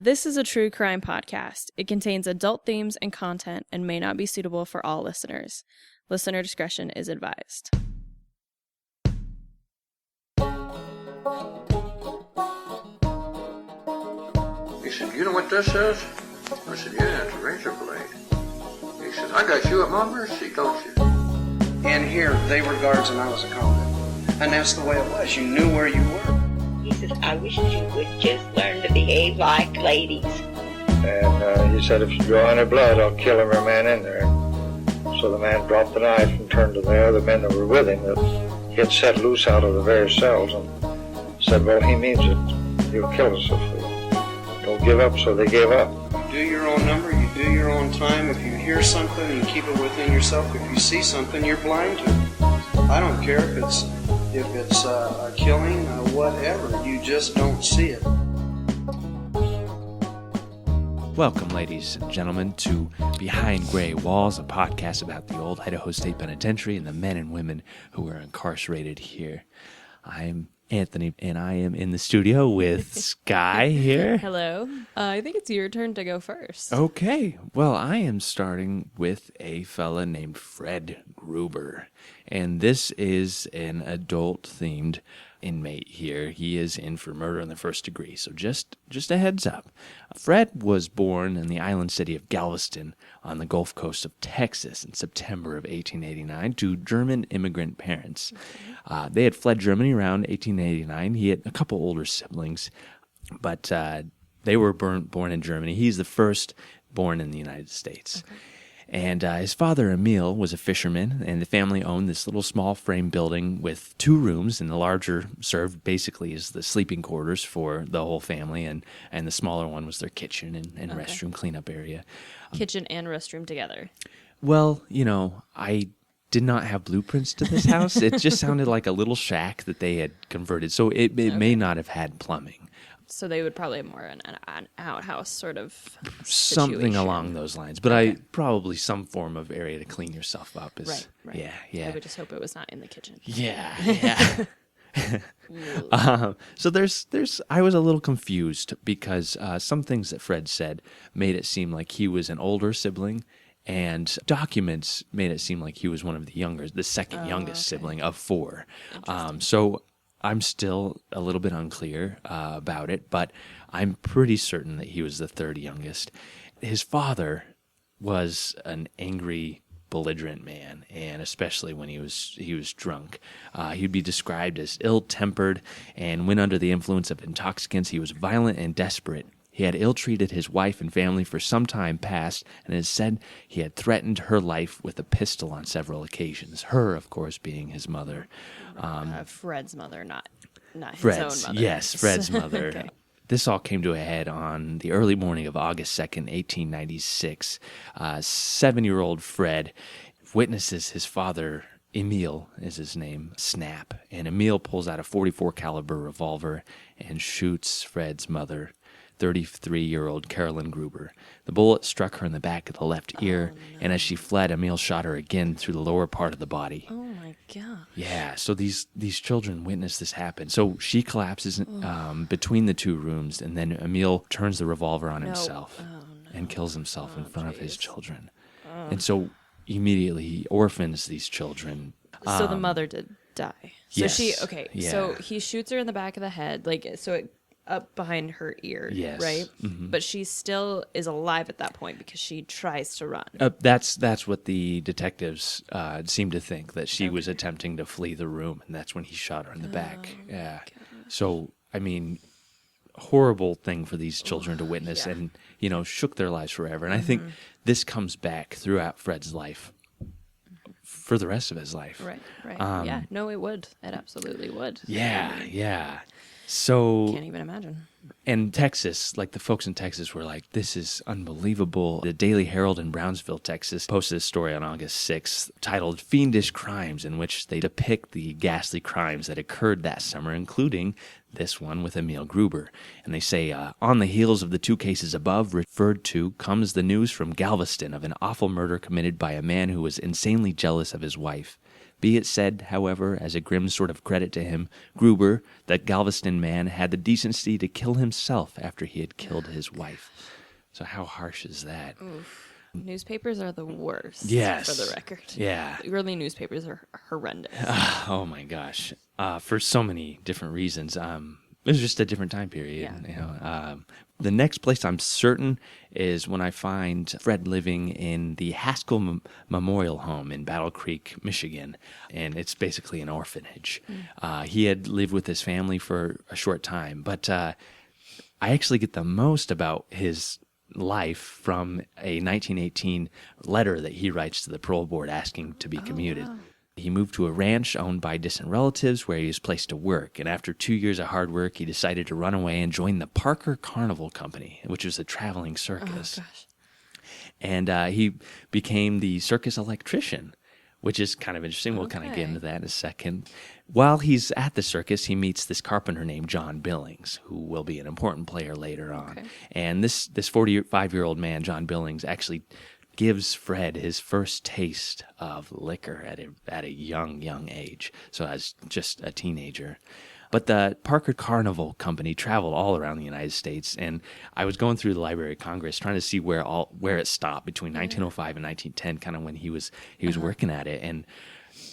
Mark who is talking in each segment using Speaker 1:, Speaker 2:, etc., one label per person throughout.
Speaker 1: This is a true crime podcast. It contains adult themes and content and may not be suitable for all listeners. Listener discretion is advised.
Speaker 2: He said, "You know what this is?" I said, "Yeah, it's a razor blade." He said, "I got you at my mercy, don't you?"
Speaker 3: And here, they were guards and I was a convict. And that's the way it was. You knew where you were.
Speaker 4: He says, "I wish you would just learn to behave like ladies."
Speaker 5: And he said, "If you draw any blood, I'll kill every man in there." So the man dropped the knife and turned to the other men that were with him that he had set loose out of the various cells and said, "Well, he means it. He'll kill us if we don't give up." So they gave up.
Speaker 3: You do your own number, you do your own time. If you hear something, you keep it within yourself. If you see something, you're blind to it. I don't care if it's a killing, whatever. You just don't see it.
Speaker 6: Welcome, ladies and gentlemen, to Behind Gray Walls, a podcast about the old Idaho State Penitentiary and the men and women who are incarcerated here. I'm Anthony, and I am in the studio with Skye here.
Speaker 1: Hello. I think it's your turn to go first.
Speaker 6: Okay. Well, I am starting with a fella named Fred Gruber, and this is an adult-themed inmate here. He is in for murder in the first degree, so just a heads up. Fred was born in the island city of Galveston on the Gulf Coast of Texas in September of 1889 to German immigrant parents. They had fled Germany around 1889. He had a couple older siblings, but they were born in Germany. He's the first born in the United States. Okay. And his father, Emil, was a fisherman, and the family owned this little small frame building with 2 rooms, and the larger served basically as the sleeping quarters for the whole family, and the smaller one was their kitchen and restroom cleanup area.
Speaker 1: Kitchen and restroom together.
Speaker 6: Well, you know, I did not have blueprints to this house. It just sounded like a little shack that they had converted, so it may not have had plumbing.
Speaker 1: So they would probably have more an outhouse sort of
Speaker 6: something
Speaker 1: situation.
Speaker 6: Along those lines. But okay. Probably some form of area to clean yourself up is
Speaker 1: right.
Speaker 6: Yeah.
Speaker 1: I would just hope it was not in the kitchen.
Speaker 6: Yeah. So there's I was a little confused because some things that Fred said made it seem like he was an older sibling, and documents made it seem like he was one of the second youngest sibling of 4. So I'm still a little bit unclear about it, but I'm pretty certain that he was the 3rd youngest. His father was an angry, belligerent man, and especially when he was drunk. He'd be described as ill-tempered, and when under the influence of intoxicants, he was violent and desperate. He had ill-treated his wife and family for some time past, and it is said he had threatened her life with a pistol on several occasions, her, of course, being his mother.
Speaker 1: Fred's mother, not
Speaker 6: Fred's,
Speaker 1: his own mother.
Speaker 6: Yes, Fred's mother.
Speaker 1: Okay.
Speaker 6: This all came to a head on the early morning of August 2nd, 1896. 7-year-old Fred witnesses his father, Emil is his name, snap, and Emil pulls out a .44 caliber revolver and shoots Fred's mother, 33-year-old Carolyn Gruber. The bullet struck her in the back of the left ear, and as she fled, Emil shot her again through the lower part of the body.
Speaker 1: Oh, my God.
Speaker 6: Yeah, so these children witness this happen. So she collapses between the 2 rooms, and then Emil turns the revolver on himself and kills himself in front of his children. And so immediately he orphans these children.
Speaker 1: So the mother did die. So
Speaker 6: yes.
Speaker 1: So he shoots her in the back of the head, up behind her ear,
Speaker 6: yes.
Speaker 1: right?
Speaker 6: Mm-hmm.
Speaker 1: But she still is alive at that point because she tries to run.
Speaker 6: That's what the detectives seem to think, that she was attempting to flee the room, and that's when he shot her in the back. Yeah. Gosh. So, I mean, horrible thing for these children to witness and, shook their lives forever. And I think this comes back throughout Fred's life for the rest of his life.
Speaker 1: Right. It would. It absolutely would.
Speaker 6: Yeah. So
Speaker 1: can't even imagine.
Speaker 6: And Texas, like the folks in Texas were like, this is unbelievable. The Daily Herald in Brownsville, Texas, posted a story on August 6th titled Fiendish Crimes, in which they depict the ghastly crimes that occurred that summer, including this one with Emil Gruber. And they say, on the heels of the 2 cases above referred to comes the news from Galveston of an awful murder committed by a man who was insanely jealous of his wife. Be it said, however, as a grim sort of credit to him, Gruber, that Galveston man, had the decency to kill himself after he had killed his wife. So how harsh is that?
Speaker 1: Oof. Newspapers are the worst,
Speaker 6: Yes.
Speaker 1: for the record.
Speaker 6: Yeah.
Speaker 1: Early newspapers are horrendous.
Speaker 6: Oh my gosh. For so many different reasons. It was just a different time period.
Speaker 1: Yeah.
Speaker 6: You know, the next place I'm certain is when I find Fred living in the Haskell Memorial Home in Battle Creek, Michigan, and it's basically an orphanage. He had lived with his family for a short time, but I actually get the most about his life from a 1918 letter that he writes to the parole board asking to be commuted. Wow. He moved to a ranch owned by distant relatives where he was placed to work, and after 2 years of hard work, he decided to run away and join the Parker Carnival Company, which was a traveling circus.
Speaker 1: Oh, gosh.
Speaker 6: And he became the circus electrician, which is kind of interesting. We'll kind of get
Speaker 1: Okay.
Speaker 6: into that in a second. While he's at the circus, he meets this carpenter named John Billings, who will be an important player later on.
Speaker 1: Okay.
Speaker 6: And this 45-year-old man, John Billings, actually gives Fred his first taste of liquor at a young age, so as just a teenager. But the Parker Carnival Company traveled all around the United States, and I was going through the Library of Congress trying to see where it stopped between 1905 and 1910, kind of when he was working at it, and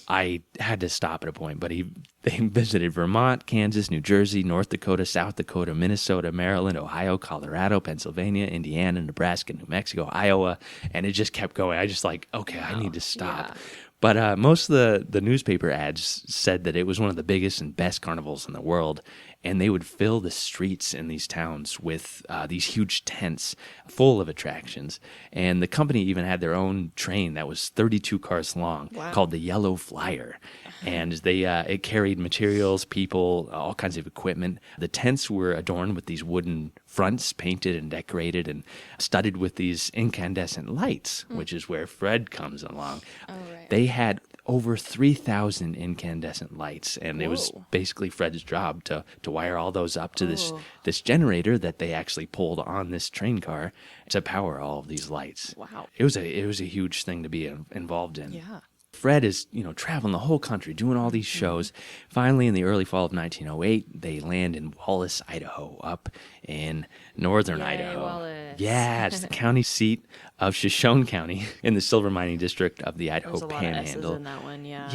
Speaker 6: I had to stop at a point. But they visited Vermont, Kansas, New Jersey, North Dakota, South Dakota, Minnesota, Maryland, Ohio, Colorado, Pennsylvania, Indiana, Nebraska, New Mexico, Iowa, and it just kept going. I just okay, I need to stop.
Speaker 1: Yeah.
Speaker 6: But most of the newspaper ads said that it was one of the biggest and best carnivals in the world, and they would fill the streets in these towns with these huge tents full of attractions. And the company even had their own train that was 32 cars long,
Speaker 1: Wow.
Speaker 6: called the Yellow Flyer. And it carried materials, people, all kinds of equipment. The tents were adorned with these wooden fronts, painted and decorated and studded with these incandescent lights, which is where Fred comes along.
Speaker 1: Oh, right.
Speaker 6: They had over 3,000 incandescent lights, and it was
Speaker 1: Whoa.
Speaker 6: basically Fred's job to wire all those up to this generator that they actually pulled on this train car to power all of these lights.
Speaker 1: Wow.
Speaker 6: It was a huge thing to be involved in.
Speaker 1: Yeah.
Speaker 6: Fred is, traveling the whole country, doing all these shows. Finally, in the early fall of 1908, they land in Wallace, Idaho, up in northern
Speaker 1: Yay,
Speaker 6: Idaho.
Speaker 1: Wallace.
Speaker 6: Yeah, it's the county seat of Shoshone County in the silver mining district of the Idaho
Speaker 1: There's a lot of S's
Speaker 6: Panhandle.
Speaker 1: in that one, yeah.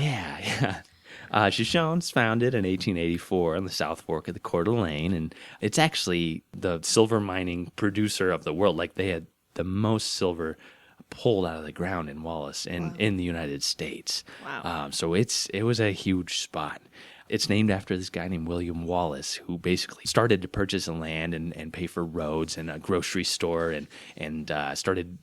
Speaker 6: Yeah. Shoshone's founded in 1884 on the South Fork of the Coeur d'Alene, and it's actually the silver mining producer of the world. Like, they had the most silver pulled out of the ground in Wallace and in the United States.
Speaker 1: Wow.
Speaker 6: So it was a huge spot. It's named after this guy named William Wallace, who basically started to purchase the land and pay for roads and a grocery store and started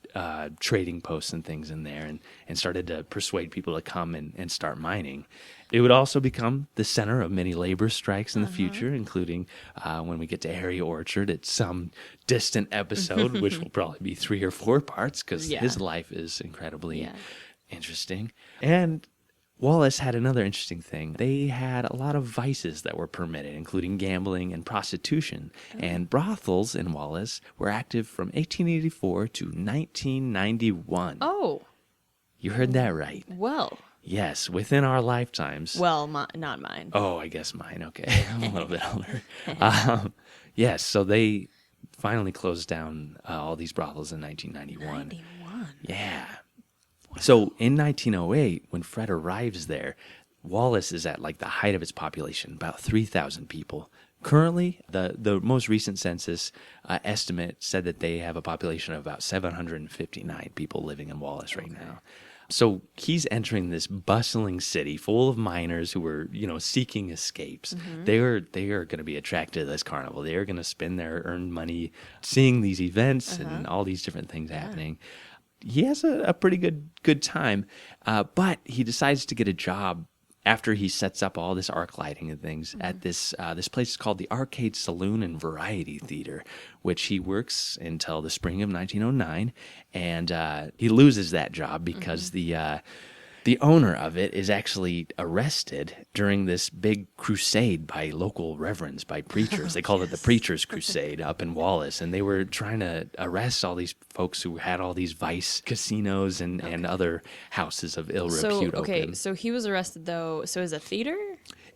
Speaker 6: trading posts and things in there and started to persuade people to come and start mining. It would also become the center of many labor strikes in the future, including when we get to Harry Orchard at some distant episode, which will probably be 3 or 4 parts because his life is incredibly interesting. And Wallace had another interesting thing. They had a lot of vices that were permitted, including gambling and prostitution. And brothels in Wallace were active from 1884 to 1991.
Speaker 1: Oh,
Speaker 6: You heard that right.
Speaker 1: well.
Speaker 6: Yes, within our lifetimes.
Speaker 1: Well, not mine.
Speaker 6: Oh, I guess mine. Okay. I'm a little bit older. Yes, so they finally closed down all these brothels in 1991.
Speaker 1: 91.
Speaker 6: Yeah. So in 1908, when Fred arrives there, Wallace is at like the height of its population, about 3,000 people. Currently, the most recent census estimate said that they have a population of about 759 people living in Wallace right now. So he's entering this bustling city full of miners who were, seeking escapes. They are going to be attracted to this carnival. They are going to spend their earned money seeing these events and all these different things happening. He has a pretty good time, but he decides to get a job after he sets up all this arc lighting and things at this place called the Arcade Saloon and Variety Theater, which he works until the spring of 1909, and he loses that job because the the owner of it is actually arrested during this big crusade by local reverends, by preachers. They called it the Preachers' Crusade up in Wallace, and they were trying to arrest all these folks who had all these vice casinos and other houses of ill repute open.
Speaker 1: So he was arrested though. So is a theater?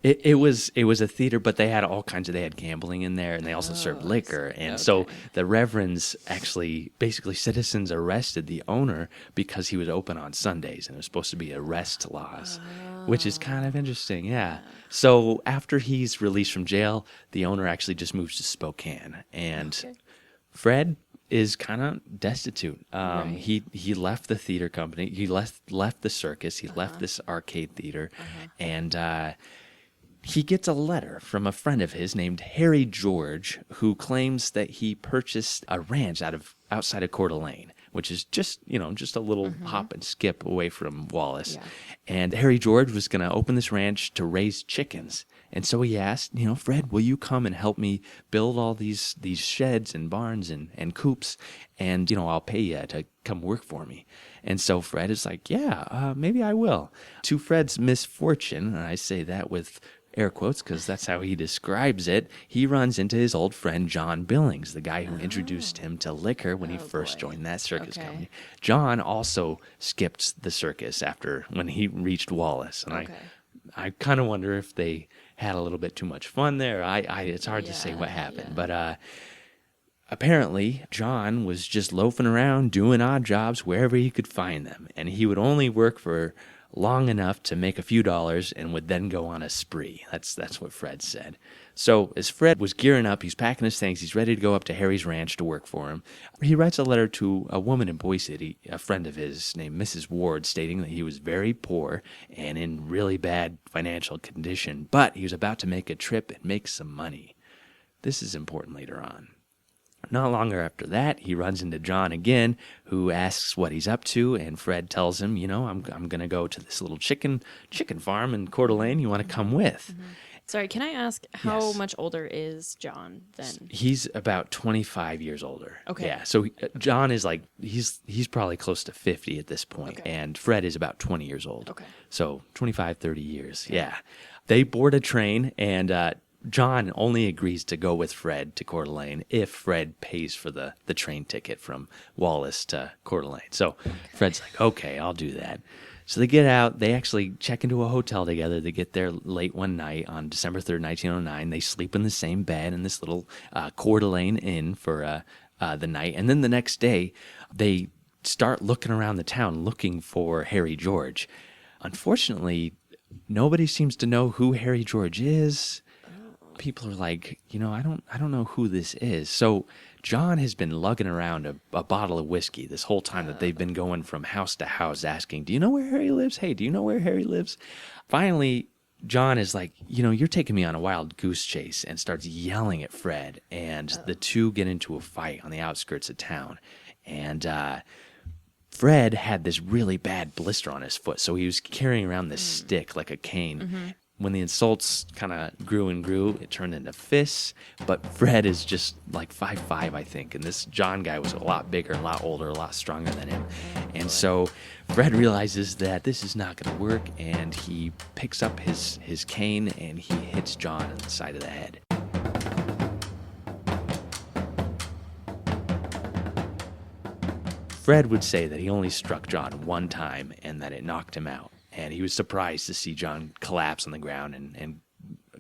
Speaker 6: It was a theater, but they had all kinds of, they had gambling in there, and they also served liquor. And so the reverends actually, basically citizens arrested the owner because he was open on Sundays, and it was supposed to be arrest laws, which is kind of interesting, yeah. So after he's released from jail, the owner actually just moves to Spokane, and Fred is kind of destitute. He left the theater company, he left the circus, he left this arcade theater, and he gets a letter from a friend of his named Harry George, who claims that he purchased a ranch outside of Coeur d'Alene, which is just a little hop and skip away from Wallace. Yeah. And Harry George was going to open this ranch to raise chickens. And so he asked, Fred, will you come and help me build all these sheds and barns and coops, and I'll pay you to come work for me. And so Fred is like, yeah, maybe I will. To Fred's misfortune, and I say that with air quotes because that's how he describes it, he runs into his old friend John Billings, the guy who introduced him to liquor when he first joined that circus company. John also skipped the circus when he reached Wallace, and I kind of wonder if they had a little bit too much fun there. It's hard to say what happened, but apparently John was just loafing around doing odd jobs wherever he could find them, and he would only work for long enough to make a few dollars and would then go on a spree. That's what Fred said. So as Fred was gearing up, he's packing his things, he's ready to go up to Harry's ranch to work for him. He writes a letter to a woman in Boise City, a friend of his named Mrs. Ward, stating that he was very poor and in really bad financial condition, but he was about to make a trip and make some money. This is important later on. Not long after that, he runs into John again, who asks what he's up to, and Fred tells him, I'm going to go to this little chicken farm in Coeur d'Alene. You want to come with?
Speaker 1: Sorry, can I ask how much older is John then?
Speaker 6: He's about 25 years older.
Speaker 1: Okay.
Speaker 6: Yeah, so John is like, he's probably close to 50 at this point, and Fred is about 20 years old.
Speaker 1: Okay.
Speaker 6: So 25, 30 years, yeah. They board a train, and John only agrees to go with Fred to Coeur d'Alene if Fred pays for the train ticket from Wallace to Coeur d'Alene. So Fred's like, okay, I'll do that. So they get out. They actually check into a hotel together. They get there late one night on December 3rd, 1909. They sleep in the same bed in this little Coeur d'Alene inn for the night. And then the next day, they start looking around the town looking for Harry George. Unfortunately, nobody seems to know who Harry George is. People are like, I don't know who this is. So John has been lugging around a bottle of whiskey this whole time that they've been going from house to house asking, do you know where Harry lives? Hey, do you know where Harry lives? Finally, John is like, you're taking me on a wild goose chase, and starts yelling at Fred. And the two get into a fight on the outskirts of town. And Fred had this really bad blister on his foot, so he was carrying around this stick like a cane. Mm-hmm. When the insults kind of grew and grew, it turned into fists. But Fred is just like 5'5", I think. And this John guy was a lot bigger, a lot older, a lot stronger than him. And so Fred realizes that this is not going to work. And he picks up his cane and he hits John on the side of the head. Fred would say that he only struck John one time and that it knocked him out. And he was surprised to see John collapse on the ground and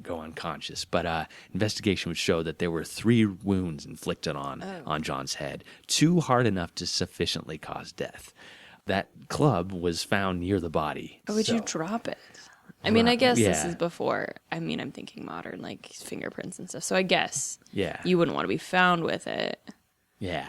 Speaker 6: go unconscious. But investigation would show that there were 3 wounds inflicted on John's head, 2 hard enough to sufficiently cause death. That club was found near the body.
Speaker 1: Oh, would you drop it? I mean, I guess this is before. I mean, I'm thinking modern, like fingerprints and stuff. So I guess you wouldn't want to be found with it.
Speaker 6: Yeah.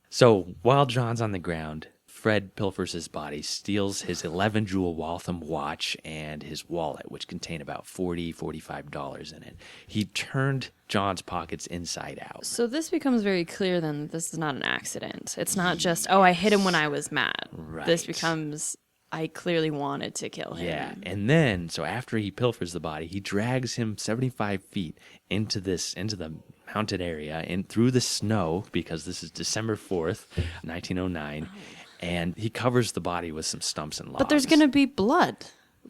Speaker 6: So while John's on the ground, Fred pilfers his body, steals his 11-jewel Waltham watch and his wallet, which contained about $45 in it. He turned John's pockets inside out.
Speaker 1: So this becomes very clear then that this is not an accident. It's not just, I hit him when I was mad.
Speaker 6: Right.
Speaker 1: This becomes, I clearly wanted to kill him.
Speaker 6: Yeah, and then, so after he pilfers the body, he drags him 75 feet into the mountain area and through the snow, because this is December 4th, 1909. and he covers the body with some stumps and logs.
Speaker 1: But there's going to be blood.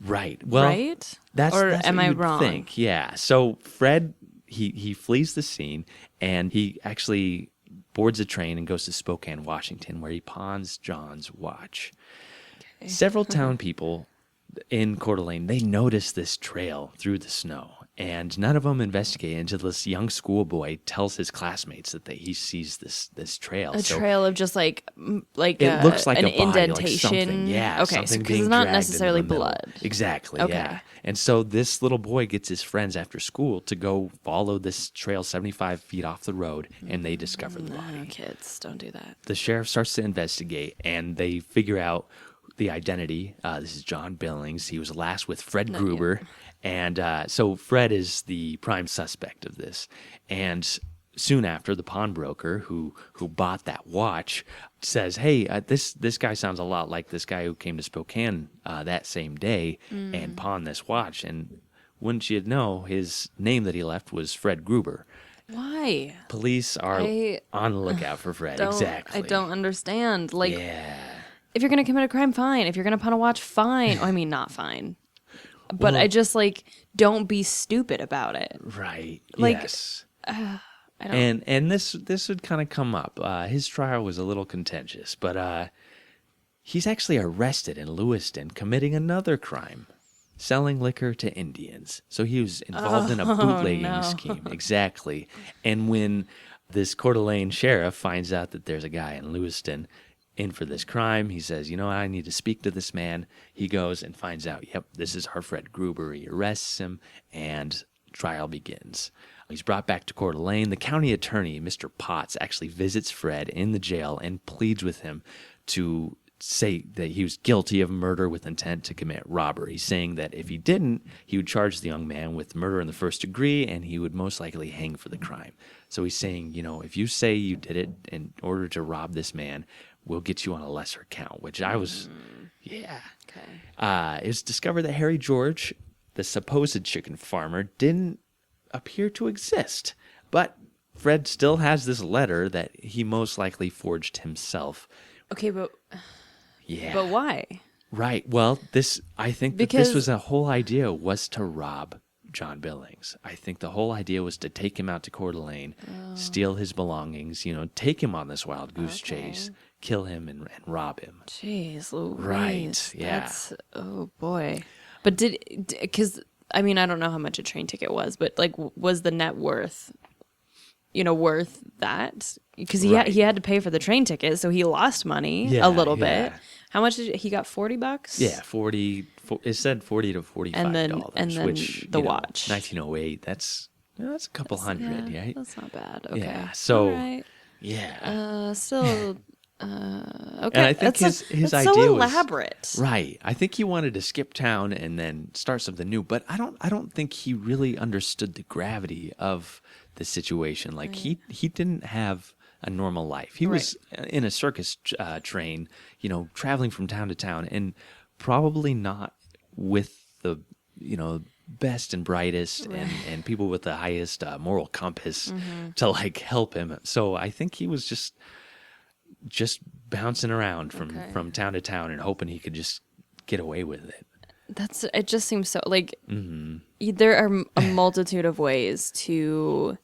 Speaker 6: Right. Well,
Speaker 1: right?
Speaker 6: That's
Speaker 1: am
Speaker 6: what
Speaker 1: I
Speaker 6: you'd
Speaker 1: wrong?
Speaker 6: think. Yeah. So Fred, he flees the scene, and he actually boards a train and goes to Spokane, Washington, where he pawns John's watch. Okay. Several town people in Coeur d'Alene, they notice this trail through the snow, and none of them investigate until this young schoolboy tells his classmates that he sees this trail.
Speaker 1: A trail of just like
Speaker 6: it looks like
Speaker 1: an
Speaker 6: a body,
Speaker 1: indentation.
Speaker 6: like something, yeah.
Speaker 1: Okay,
Speaker 6: something
Speaker 1: because
Speaker 6: being
Speaker 1: it's not
Speaker 6: dragged
Speaker 1: necessarily
Speaker 6: into the middle.
Speaker 1: blood.
Speaker 6: Exactly,
Speaker 1: okay.
Speaker 6: Yeah. And so this little boy gets his friends after school to go follow this trail 75 feet off the road, and they discover the body.
Speaker 1: No, kids, don't do that.
Speaker 6: The sheriff starts to investigate, and they figure out the identity. This is John Billings. He was last with Fred Gruber. And so Fred is the prime suspect of this. And soon after, the pawnbroker who bought that watch says, hey, this guy sounds a lot like this guy who came to Spokane that same day and pawned this watch. And wouldn't you know, his name that he left was Fred Gruber.
Speaker 1: Why?
Speaker 6: Police are on the lookout for Fred. Exactly.
Speaker 1: I don't understand. Like,
Speaker 6: yeah.
Speaker 1: If you're going to commit a crime, fine. If you're going to pawn a watch, fine. I mean, not fine. But I just, don't be stupid about it.
Speaker 6: Right.
Speaker 1: Like,
Speaker 6: yes.
Speaker 1: I don't...
Speaker 6: And this would kind of come up. His trial was a little contentious, but he's actually arrested in Lewiston committing another crime, selling liquor to Indians. So he was involved in a bootlegging scheme. Exactly. And when this Coeur d'Alene sheriff finds out that there's a guy in Lewiston in for this crime, he says, I need to speak to this man. He goes and finds out, yep, this is our Fred Gruber. He arrests him, and trial begins. He's brought back to Coeur d'Alene. The county attorney, Mr. Potts, actually visits Fred in the jail and pleads with him to say that he was guilty of murder with intent to commit robbery, saying that if he didn't, he would charge the young man with murder in the first degree, and he would most likely hang for the crime. So he's saying, if you say you did it in order to rob this man, we'll get you on a lesser count, which I was, yeah. Okay. It was discovered that Harry George, the supposed chicken farmer, didn't appear to exist. But Fred still has this letter that he most likely forged himself.
Speaker 1: Okay, but...
Speaker 6: Yeah.
Speaker 1: But why?
Speaker 6: Right. Well, I think that this was a whole idea, was to rob John Billings. I think the whole idea was to take him out to Coeur d'Alene, steal his belongings, take him on this wild goose chase, kill him and rob him.
Speaker 1: Jeez Louise.
Speaker 6: Right, yeah.
Speaker 1: That's, oh boy. But because, I don't know how much a train ticket was, but was the net worth, worth that? Because he had to pay for the train ticket, so he lost money a little bit. How much did he got? $40?
Speaker 6: Yeah, 40. It said $40 to $45,
Speaker 1: and then
Speaker 6: which
Speaker 1: the watch.
Speaker 6: 1908. That's a couple hundred, right?
Speaker 1: That's not bad. Okay.
Speaker 6: Yeah. So.
Speaker 1: Right.
Speaker 6: Yeah.
Speaker 1: Still. Okay.
Speaker 6: And I think his idea
Speaker 1: so elaborate.
Speaker 6: Was right. I think he wanted to skip town and then start something new. But I don't think he really understood the gravity of the situation. Like he didn't have a normal life. He was in a circus train, traveling from town to town, and probably not with the, best and brightest and people with the highest moral compass to help him. So I think he was just bouncing around from town to town and hoping he could just get away with it.
Speaker 1: It just seems so there are a multitude of ways to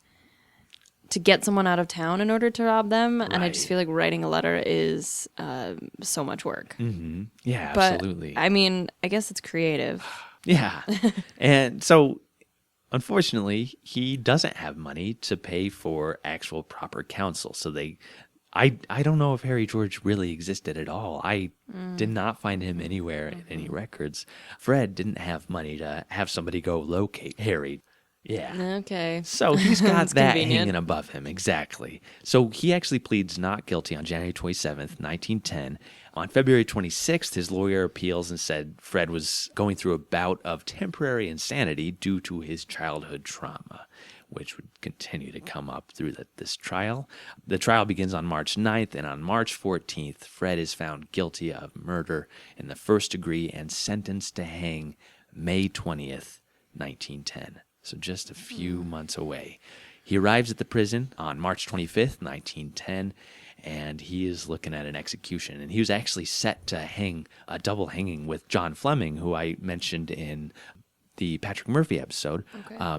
Speaker 1: get someone out of town in order to rob them. Right. And I just feel like writing a letter is so much work.
Speaker 6: Mm-hmm. Yeah,
Speaker 1: but,
Speaker 6: absolutely.
Speaker 1: I guess it's creative.
Speaker 6: Yeah. And so, unfortunately, he doesn't have money to pay for actual proper counsel. So I don't know if Harry George really existed at all. I did not find him anywhere in any records. Fred didn't have money to have somebody go locate Harry. Yeah.
Speaker 1: Okay.
Speaker 6: So he's got that hanging above him. Exactly. So he actually pleads not guilty on January 27th, 1910. On February 26th, his lawyer appeals and said Fred was going through a bout of temporary insanity due to his childhood trauma, which would continue to come up through this trial. The trial begins on March 9th, and on March 14th, Fred is found guilty of murder in the first degree and sentenced to hang May 20th, 1910. So just a few months away. He arrives at the prison on March 25th, 1910, and he is looking at an execution. And he was actually set to hang a double hanging with John Fleming, who I mentioned in the Patrick Murphy episode,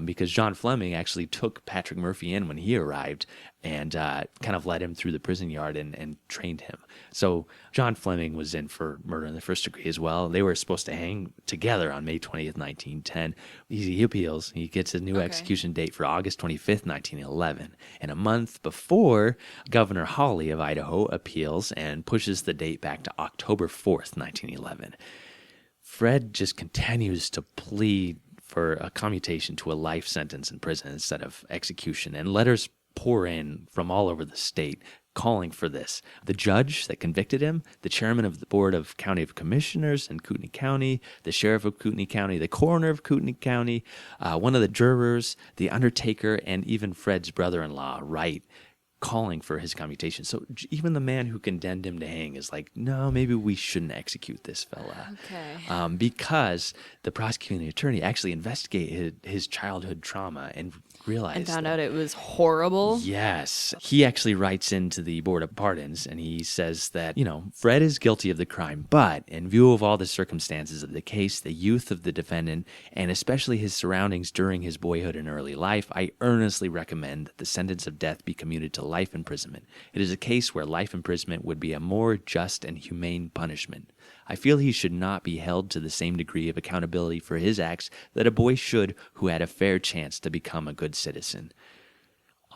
Speaker 6: because John Fleming actually took Patrick Murphy in when he arrived and kind of led him through the prison yard and trained him. So John Fleming was in for murder in the first degree as well. They were supposed to hang together on May 20th, 1910. He appeals. He gets a new execution date for August 25th, 1911. And a month before, Governor Hawley of Idaho appeals and pushes the date back to October 4th, 1911. Fred just continues to plead for a commutation to a life sentence in prison instead of execution, and letters pour in from all over the state calling for this. The judge that convicted him, the chairman of the Board of County Commissioners in Kootenai County, the sheriff of Kootenai County, the coroner of Kootenai County, one of the jurors, the undertaker, and even Fred's brother-in-law, Wright, calling for his commutation. So even the man who condemned him to hang is like, no, maybe we shouldn't execute this fella.
Speaker 1: Okay.
Speaker 6: Because the prosecuting attorney actually investigated his childhood trauma and realized
Speaker 1: And found out it was horrible.
Speaker 6: Yes. He actually writes into the Board of Pardons and he says that, Fred is guilty of the crime, but in view of all the circumstances of the case, the youth of the defendant, and especially his surroundings during his boyhood and early life, I earnestly recommend that the sentence of death be commuted to life imprisonment. It is a case where life imprisonment would be a more just and humane punishment. I feel he should not be held to the same degree of accountability for his acts that a boy should who had a fair chance to become a good citizen.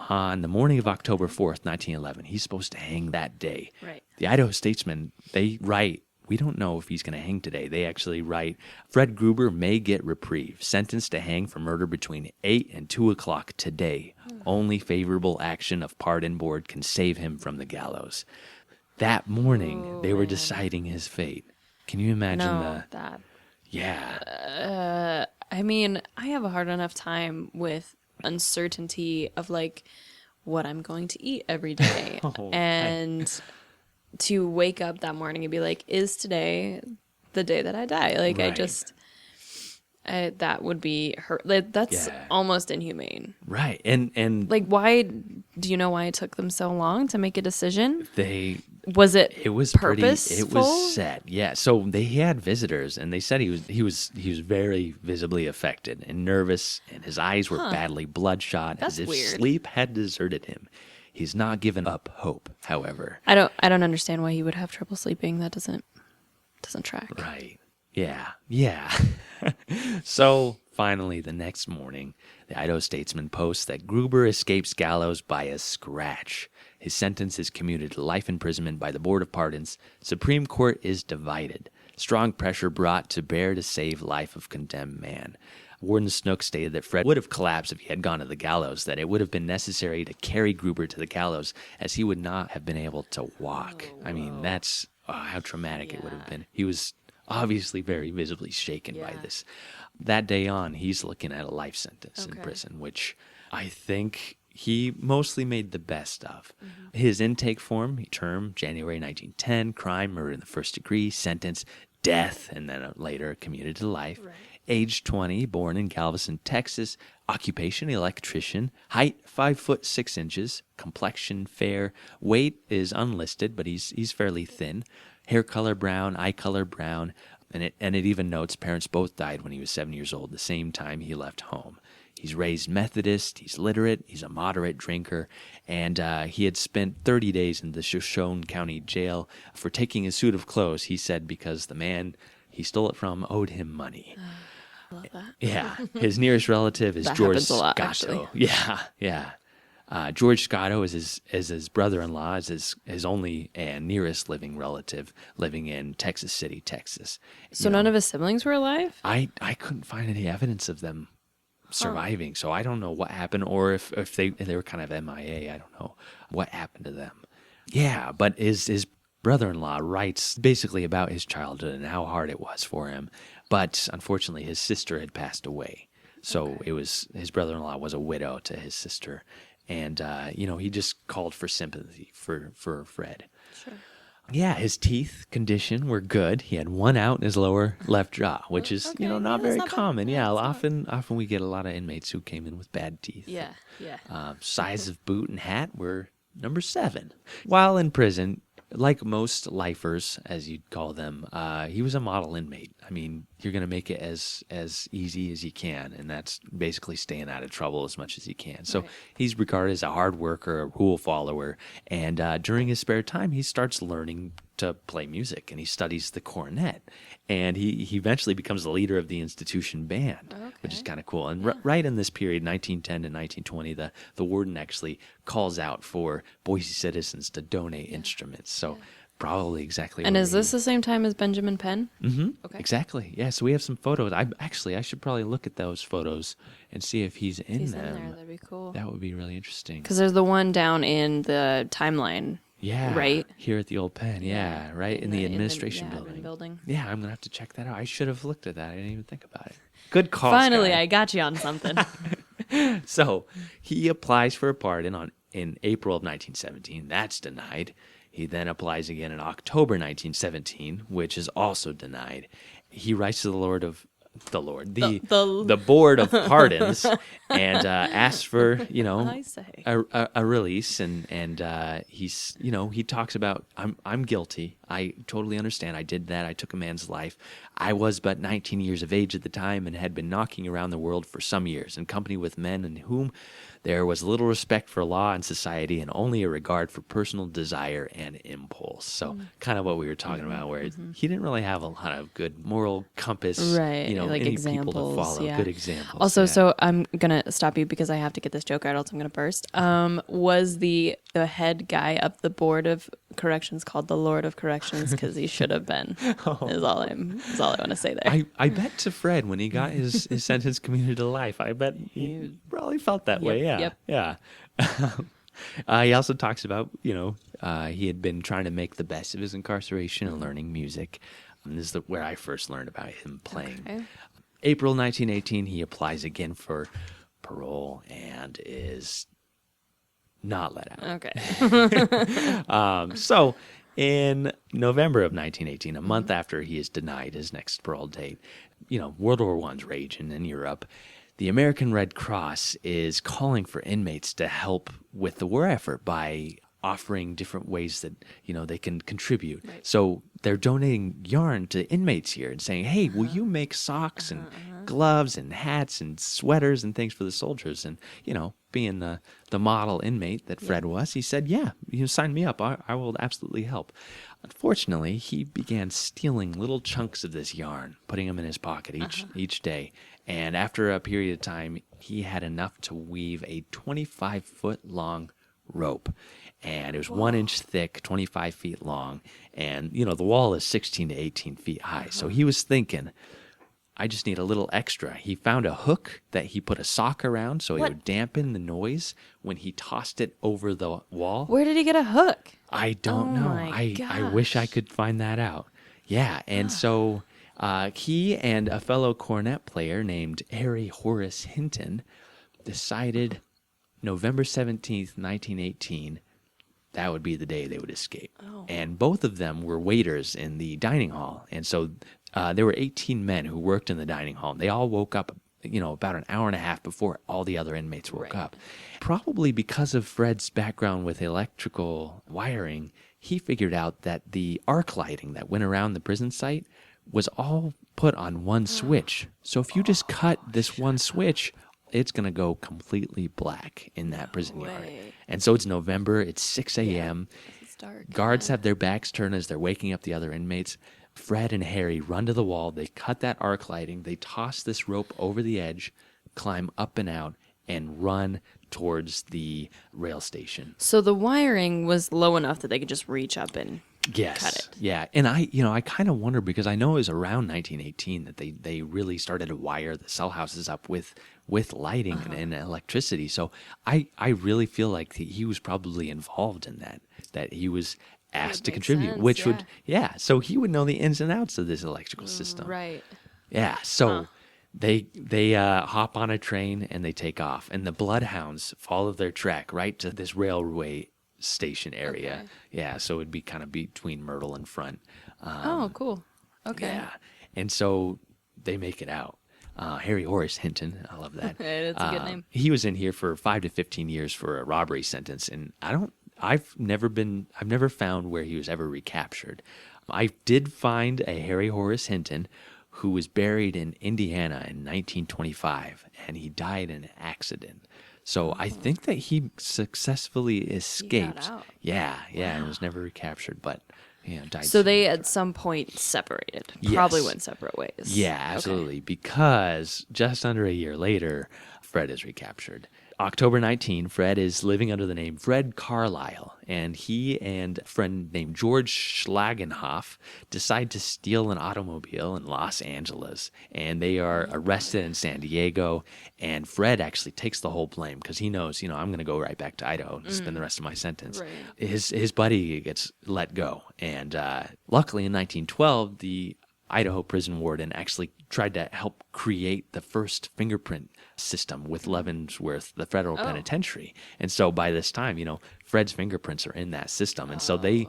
Speaker 6: On the morning of October 4th, 1911, he's supposed to hang that day.
Speaker 1: Right.
Speaker 6: The Idaho Statesman, they write, we don't know if he's going to hang today. They actually write, Fred Gruber may get reprieve, sentenced to hang for murder between 8 and 2 o'clock today. Only favorable action of pardon board can save him from the gallows. That morning, they were deciding his fate. Can you imagine
Speaker 1: that?
Speaker 6: Yeah.
Speaker 1: I mean, I have a hard enough time with uncertainty of what I'm going to eat every day. And to wake up that morning and be like, is today the day that I die?
Speaker 6: Right.
Speaker 1: That would be hurt. That's almost inhumane.
Speaker 6: Right. And
Speaker 1: why, do you know why it took them so long to make a decision?
Speaker 6: it was
Speaker 1: purposeful?
Speaker 6: It was set. Yeah. So he had visitors and they said he was very visibly affected and nervous and his eyes were badly bloodshot.
Speaker 1: That's
Speaker 6: as if
Speaker 1: weird.
Speaker 6: Sleep had deserted him. He's not given up hope, however.
Speaker 1: I don't understand why he would have trouble sleeping. That doesn't track.
Speaker 6: Right. Yeah. So finally, the next morning, the Idaho Statesman posts that Gruber escapes gallows by a scratch. His sentence is commuted to life imprisonment by the Board of Pardons. Supreme Court is divided. Strong pressure brought to bear to save life of condemned man. Warden Snook stated that Fred would have collapsed if he had gone to the gallows, that it would have been necessary to carry Gruber to the gallows, as he would not have been able to walk. I mean, that's how traumatic it would have been. He was obviously very visibly shaken by this. That day on, he's looking at a life sentence in prison, which I think he mostly made the best of. His intake form, term, January 1910, crime, murder in the first degree, sentence, death, and then later commuted to life. Right. Age 20, born in Galveston, Texas. Occupation, electrician. Height, 5'6", complexion, fair. Weight is unlisted, but he's fairly thin. Hair color brown, eye color brown, and it even notes parents both died when he was 7 years old, the same time he left home. He's raised Methodist, he's literate, he's a moderate drinker, and he had spent 30 days in the Shoshone County Jail for taking a suit of clothes, he said, because the man he stole it from owed him money.
Speaker 1: Love that.
Speaker 6: Yeah. His nearest relative is
Speaker 1: That
Speaker 6: George
Speaker 1: happens a lot,
Speaker 6: Scotto.
Speaker 1: actually.
Speaker 6: Yeah. George Scotto is his brother-in-law, is his only and nearest living relative, living in Texas City, Texas.
Speaker 1: So none of his siblings were alive?
Speaker 6: I couldn't find any evidence of them surviving, so I don't know what happened, or if they were kind of MIA. I don't know what happened to them. Yeah, but his brother-in-law writes basically about his childhood and how hard it was for him. But unfortunately, his sister had passed away, so it was his brother-in-law was a widow to his sister. And, he just called for sympathy for Fred.
Speaker 1: Sure.
Speaker 6: Yeah, his teeth condition were good. He had one out in his lower left jaw, which is, not very common. Yeah, often we get a lot of inmates who came in with bad teeth.
Speaker 1: Yeah.
Speaker 6: Size of boot and hat were Number 7. While in prison, like most lifers, as you'd call them, he was a model inmate. I mean, you're going to make it as easy as you can, and that's basically staying out of trouble as much as you can. So he's regarded as a hard worker, a rule follower, and during his spare time, he starts learning to play music, and he studies the cornet, and he eventually becomes the leader of the institution band, which is kind of cool. And right in this period, 1910 to 1920, the warden actually calls out for Boise citizens to donate instruments. So probably exactly.
Speaker 1: And is this the same time as Benjamin Penn?
Speaker 6: Mm-hmm.
Speaker 1: Okay.
Speaker 6: Exactly. Yeah. So we have some photos. I should probably look at those photos and see if he's in
Speaker 1: He's
Speaker 6: them.
Speaker 1: in there. That'd be cool.
Speaker 6: That would be really interesting.
Speaker 1: Because there's the one down in the timeline.
Speaker 6: Yeah.
Speaker 1: Right?
Speaker 6: Here at the old pen. Yeah. Right. In the administration
Speaker 1: admin building.
Speaker 6: Yeah. I'm going to have to check that out. I should have looked at that. I didn't even think about it. Good call.
Speaker 1: Finally,
Speaker 6: Skye.
Speaker 1: I got you on something.
Speaker 6: So he applies for a part in April of 1917. That's denied. He then applies again in October 1917, which is also denied. He writes to the Board of Pardons and asks for,
Speaker 1: I say.
Speaker 6: a release, and he talks about, I'm guilty. I totally understand. I did that. I took a man's life. I was but 19 years of age at the time and had been knocking around the world for some years in company with men in whom there was little respect for law and society and only a regard for personal desire and impulse. So kind of what we were talking about, where he didn't really have a lot of good moral compass,
Speaker 1: Right, like
Speaker 6: any
Speaker 1: examples,
Speaker 6: people to follow,
Speaker 1: yeah.
Speaker 6: good examples.
Speaker 1: Also,
Speaker 6: yeah.
Speaker 1: so I'm going to stop you because I have to get this joke out, else I'm going to burst. Was the head guy up the Board of Corrections called the Lord of Corrections? Because he should have been, is all I want to say there.
Speaker 6: I bet to Fred when he got his sentence commuted to life, I bet he probably felt that way. Yeah.
Speaker 1: Yep.
Speaker 6: Yeah. He also talks about, he had been trying to make the best of his incarceration and learning music. And this is where I first learned about him playing.
Speaker 1: Okay.
Speaker 6: April 1918, he applies again for parole and is not let out.
Speaker 1: Okay.
Speaker 6: So in November of 1918, a month after he is denied his next parole date, World War I's raging in Europe. The American Red Cross is calling for inmates to help with the war effort by offering different ways that, they can contribute. Right. So they're donating yarn to inmates here and saying, hey, will you make socks and gloves and hats and sweaters and things for the soldiers? And, being the model inmate that Fred was, he said, yeah, sign me up. I will absolutely help. Unfortunately, he began stealing little chunks of this yarn, putting them in his pocket each day. And after a period of time, he had enough to weave a 25-foot-long rope. And it was 1 inch thick, 25 feet long. And, the wall is 16 to 18 feet high. So he was thinking, I just need a little extra. He found a hook that he put a sock around so it would dampen the noise when he tossed it over the wall.
Speaker 1: Where did he get a hook?
Speaker 6: I don't know. I wish I could find that out. Yeah, and so he and a fellow cornet player named Harry Horace Hinton decided November 17th, 1918, that would be the day they would escape. Oh. And both of them were waiters in the dining hall. And so there were 18 men who worked in the dining hall. And they all woke up, about an hour and a half before all the other inmates woke up. Probably because of Fred's background with electrical wiring, he figured out that the arc lighting that went around the prison site was all put on one switch. So if you just cut this one switch, it's going to go completely black in that prison yard. And so it's November, it's 6 a.m.
Speaker 1: It's dark.
Speaker 6: Guards have their backs turned as they're waking up the other inmates. Fred and Harry run to the wall, they cut that arc lighting, they toss this rope over the edge, climb up and out, and run towards the rail station.
Speaker 1: So the wiring was low enough that they could just reach up and
Speaker 6: Yes.
Speaker 1: cut it.
Speaker 6: Yeah. And I kind of wonder, because I know it was around 1918 that they really started to wire the cell houses up with lighting and electricity. So I really feel like he was probably involved in that he was asked to contribute,
Speaker 1: sense,
Speaker 6: which would, so he would know the ins and outs of this electrical system.
Speaker 1: Right.
Speaker 6: Yeah. So they hop on a train and they take off, and the bloodhounds follow their track right to this railway station area. Okay. Yeah, so it'd be kind of between Myrtle and Front.
Speaker 1: Oh, cool. Okay.
Speaker 6: Yeah, and so they make it out. Harry Horace Hinton, I love that.
Speaker 1: It's a good name.
Speaker 6: He was in here for 5 to 15 years for a robbery sentence, and I I've never found where he was ever recaptured. I did find a Harry Horace Hinton who was buried in Indiana in 1925, and he died in an accident. So I think that he successfully escaped.
Speaker 1: out.
Speaker 6: Yeah, and was never recaptured, but died.
Speaker 1: So
Speaker 6: soon
Speaker 1: they
Speaker 6: after.
Speaker 1: at some point separated.
Speaker 6: Yes.
Speaker 1: Probably went separate ways.
Speaker 6: Yeah, absolutely. Because just under a year later, Fred is recaptured. October 19, Fred is living under the name Fred Carlisle, and he and a friend named George Schlagenhoff decide to steal an automobile in Los Angeles, and they are arrested in San Diego, and Fred actually takes the whole blame because he knows, I'm going to go right back to Idaho and spend the rest of my sentence.
Speaker 1: Right.
Speaker 6: His buddy gets let go, and luckily in 1912, the Idaho prison warden actually tried to help create the first fingerprint system with Leavenworth, the federal penitentiary. And so by this time, Fred's fingerprints are in that system. And so the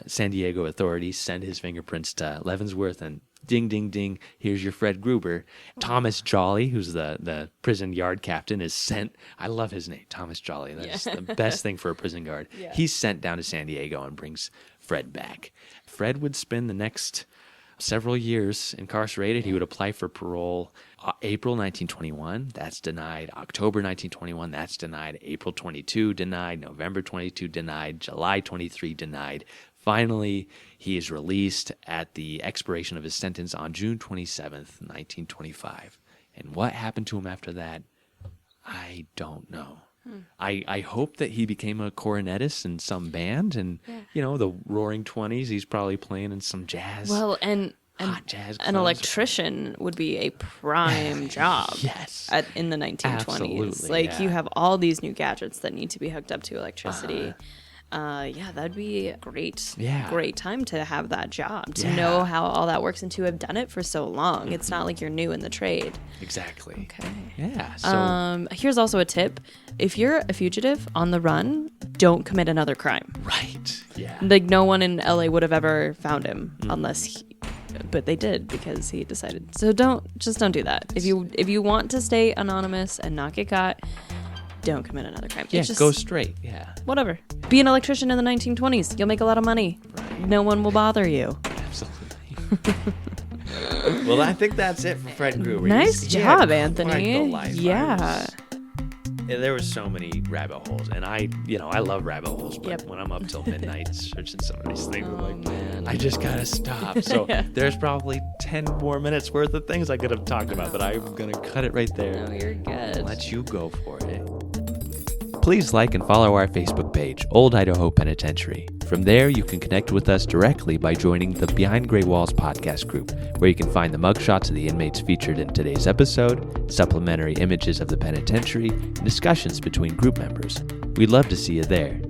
Speaker 6: San Diego authorities send his fingerprints to Leavenworth, and ding, ding, ding, here's your Fred Gruber. Thomas Jolly, who's the prison yard captain, is sent. I love his name, Thomas Jolly. That's the best thing for a prison guard. Yeah. He's sent down to San Diego and brings Fred back. Fred would spend the next several years incarcerated. He would apply for parole April 1921. That's denied. October 1921. That's denied. April 22 denied. November 22 denied. July 23 denied. Finally, he is released at the expiration of his sentence on June 27th, 1925. And what happened to him after that, I don't know. I hope that he became a cornetist in some band, and the Roaring Twenties. He's probably playing in some jazz.
Speaker 1: Well, and
Speaker 6: hot jazz
Speaker 1: an
Speaker 6: clubs.
Speaker 1: Electrician would be a prime job.
Speaker 6: Yes,
Speaker 1: in the 1920s.
Speaker 6: Absolutely,
Speaker 1: you have all these new gadgets that need to be hooked up to electricity. That'd be a great time to have that job, to know how all that works and to have done it for so long. It's not like you're new in the trade.
Speaker 6: Exactly.
Speaker 1: Okay.
Speaker 6: Yeah. So,
Speaker 1: here's also a tip. If you're a fugitive on the run, don't commit another crime.
Speaker 6: right. Yeah.
Speaker 1: Like, no one in LA would have ever found him but they did because he decided. So don't do that. If you want to stay anonymous and not get caught, don't commit another crime.
Speaker 6: Yeah, go straight. Yeah.
Speaker 1: Whatever. Be an electrician in the 1920s. You'll make a lot of money. Right. No one will bother you.
Speaker 6: Absolutely. Well, I think that's it for Fred Gruber.
Speaker 1: Nice
Speaker 6: He
Speaker 1: job,
Speaker 6: had
Speaker 1: Anthony.
Speaker 6: quite the life.
Speaker 1: Yeah.
Speaker 6: There were so many rabbit holes, and I love rabbit holes, but when I'm up till midnight searching some of these things, I'm like, I just gotta stop. So there's probably 10 more minutes worth of things I could have talked about, but I'm gonna cut it right there.
Speaker 1: No, you're good.
Speaker 6: Let you go for it. Please like and follow our Facebook page, Old Idaho Penitentiary. From there, you can connect with us directly by joining the Behind Gray Walls podcast group, where you can find the mugshots of the inmates featured in today's episode, supplementary images of the penitentiary, and discussions between group members. We'd love to see you there.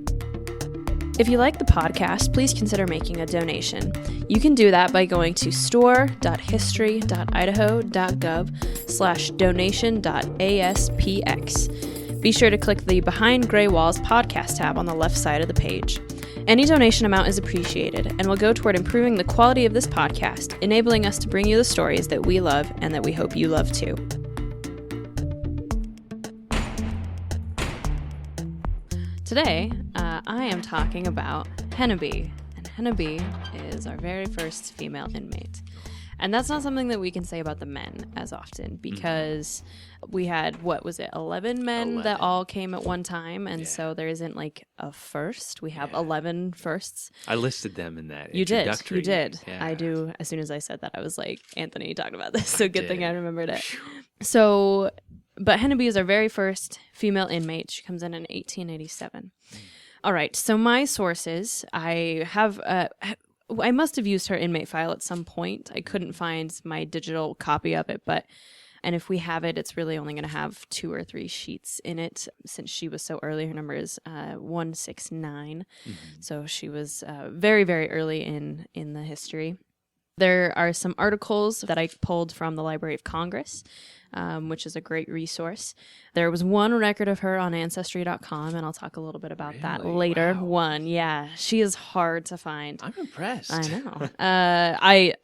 Speaker 1: If you like the podcast, please consider making a donation. You can do that by going to store.history.idaho.gov/donation.aspx. Be sure to click the Behind Gray Walls podcast tab on the left side of the page. Any donation amount is appreciated and will go toward improving the quality of this podcast, enabling us to bring you the stories that we love and that we hope you love too. Today, I am talking about Henebe, and Henebe is our very first female inmate. And that's not something that we can say about the men as often, because we had, 11 men that all came at one time, and so there isn't like a first. We have 11 firsts.
Speaker 6: I listed them in that
Speaker 1: You
Speaker 6: introductory.
Speaker 1: did.
Speaker 6: Yeah.
Speaker 1: I do. As soon as I said that, I was like, Anthony talked about this, so good thing I remembered it. So, but Henebe is our very first female inmate. She comes in 1887. All right, so my sources, I have... I must have used her inmate file at some point. I couldn't find my digital copy of it, and if we have it, it's really only going to have 2 or 3 sheets in it. Since she was so early, her number is 169. So she was very, very early in the history. There are some articles that I pulled from the Library of Congress. which is a great resource. There was one record of her on Ancestry.com, and I'll talk a little bit about that later.
Speaker 6: Wow.
Speaker 1: One, yeah. She is hard to find.
Speaker 6: I'm impressed.
Speaker 1: I know. I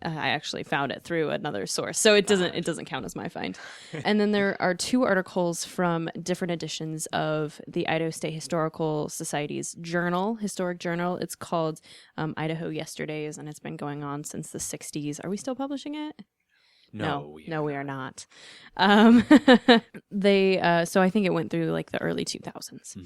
Speaker 1: actually found it through another source, so it doesn't count as my find. And then there are 2 articles from different editions of the Idaho State Historical Society's historic journal. It's called Idaho Yesterdays, and it's been going on since the 60s. Are we still publishing it? No, we are not. So I think it went through like the early 2000s. Mm-hmm.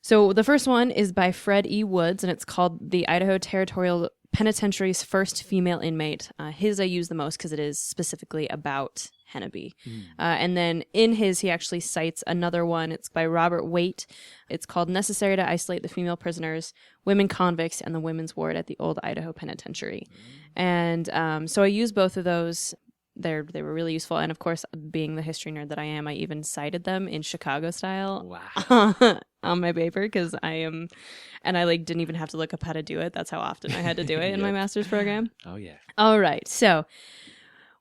Speaker 1: So the first one is by Fred E. Woods, and it's called The Idaho Territorial Penitentiary's First Female Inmate. His I use the most because it is specifically about Henebe. And then in his, he actually cites another one. It's by Robert Waite. It's called Necessary to Isolate the Female Prisoners, Women Convicts, and the Women's Ward at the Old Idaho Penitentiary. And so I use both of those. They were really useful. And of course, being the history nerd that I am, I even cited them in Chicago style.
Speaker 6: Wow.
Speaker 1: On my paper, because I am, and I didn't even have to look up how to do it. That's how often I had to do it in my master's program.
Speaker 6: Oh, yeah.
Speaker 1: All right. So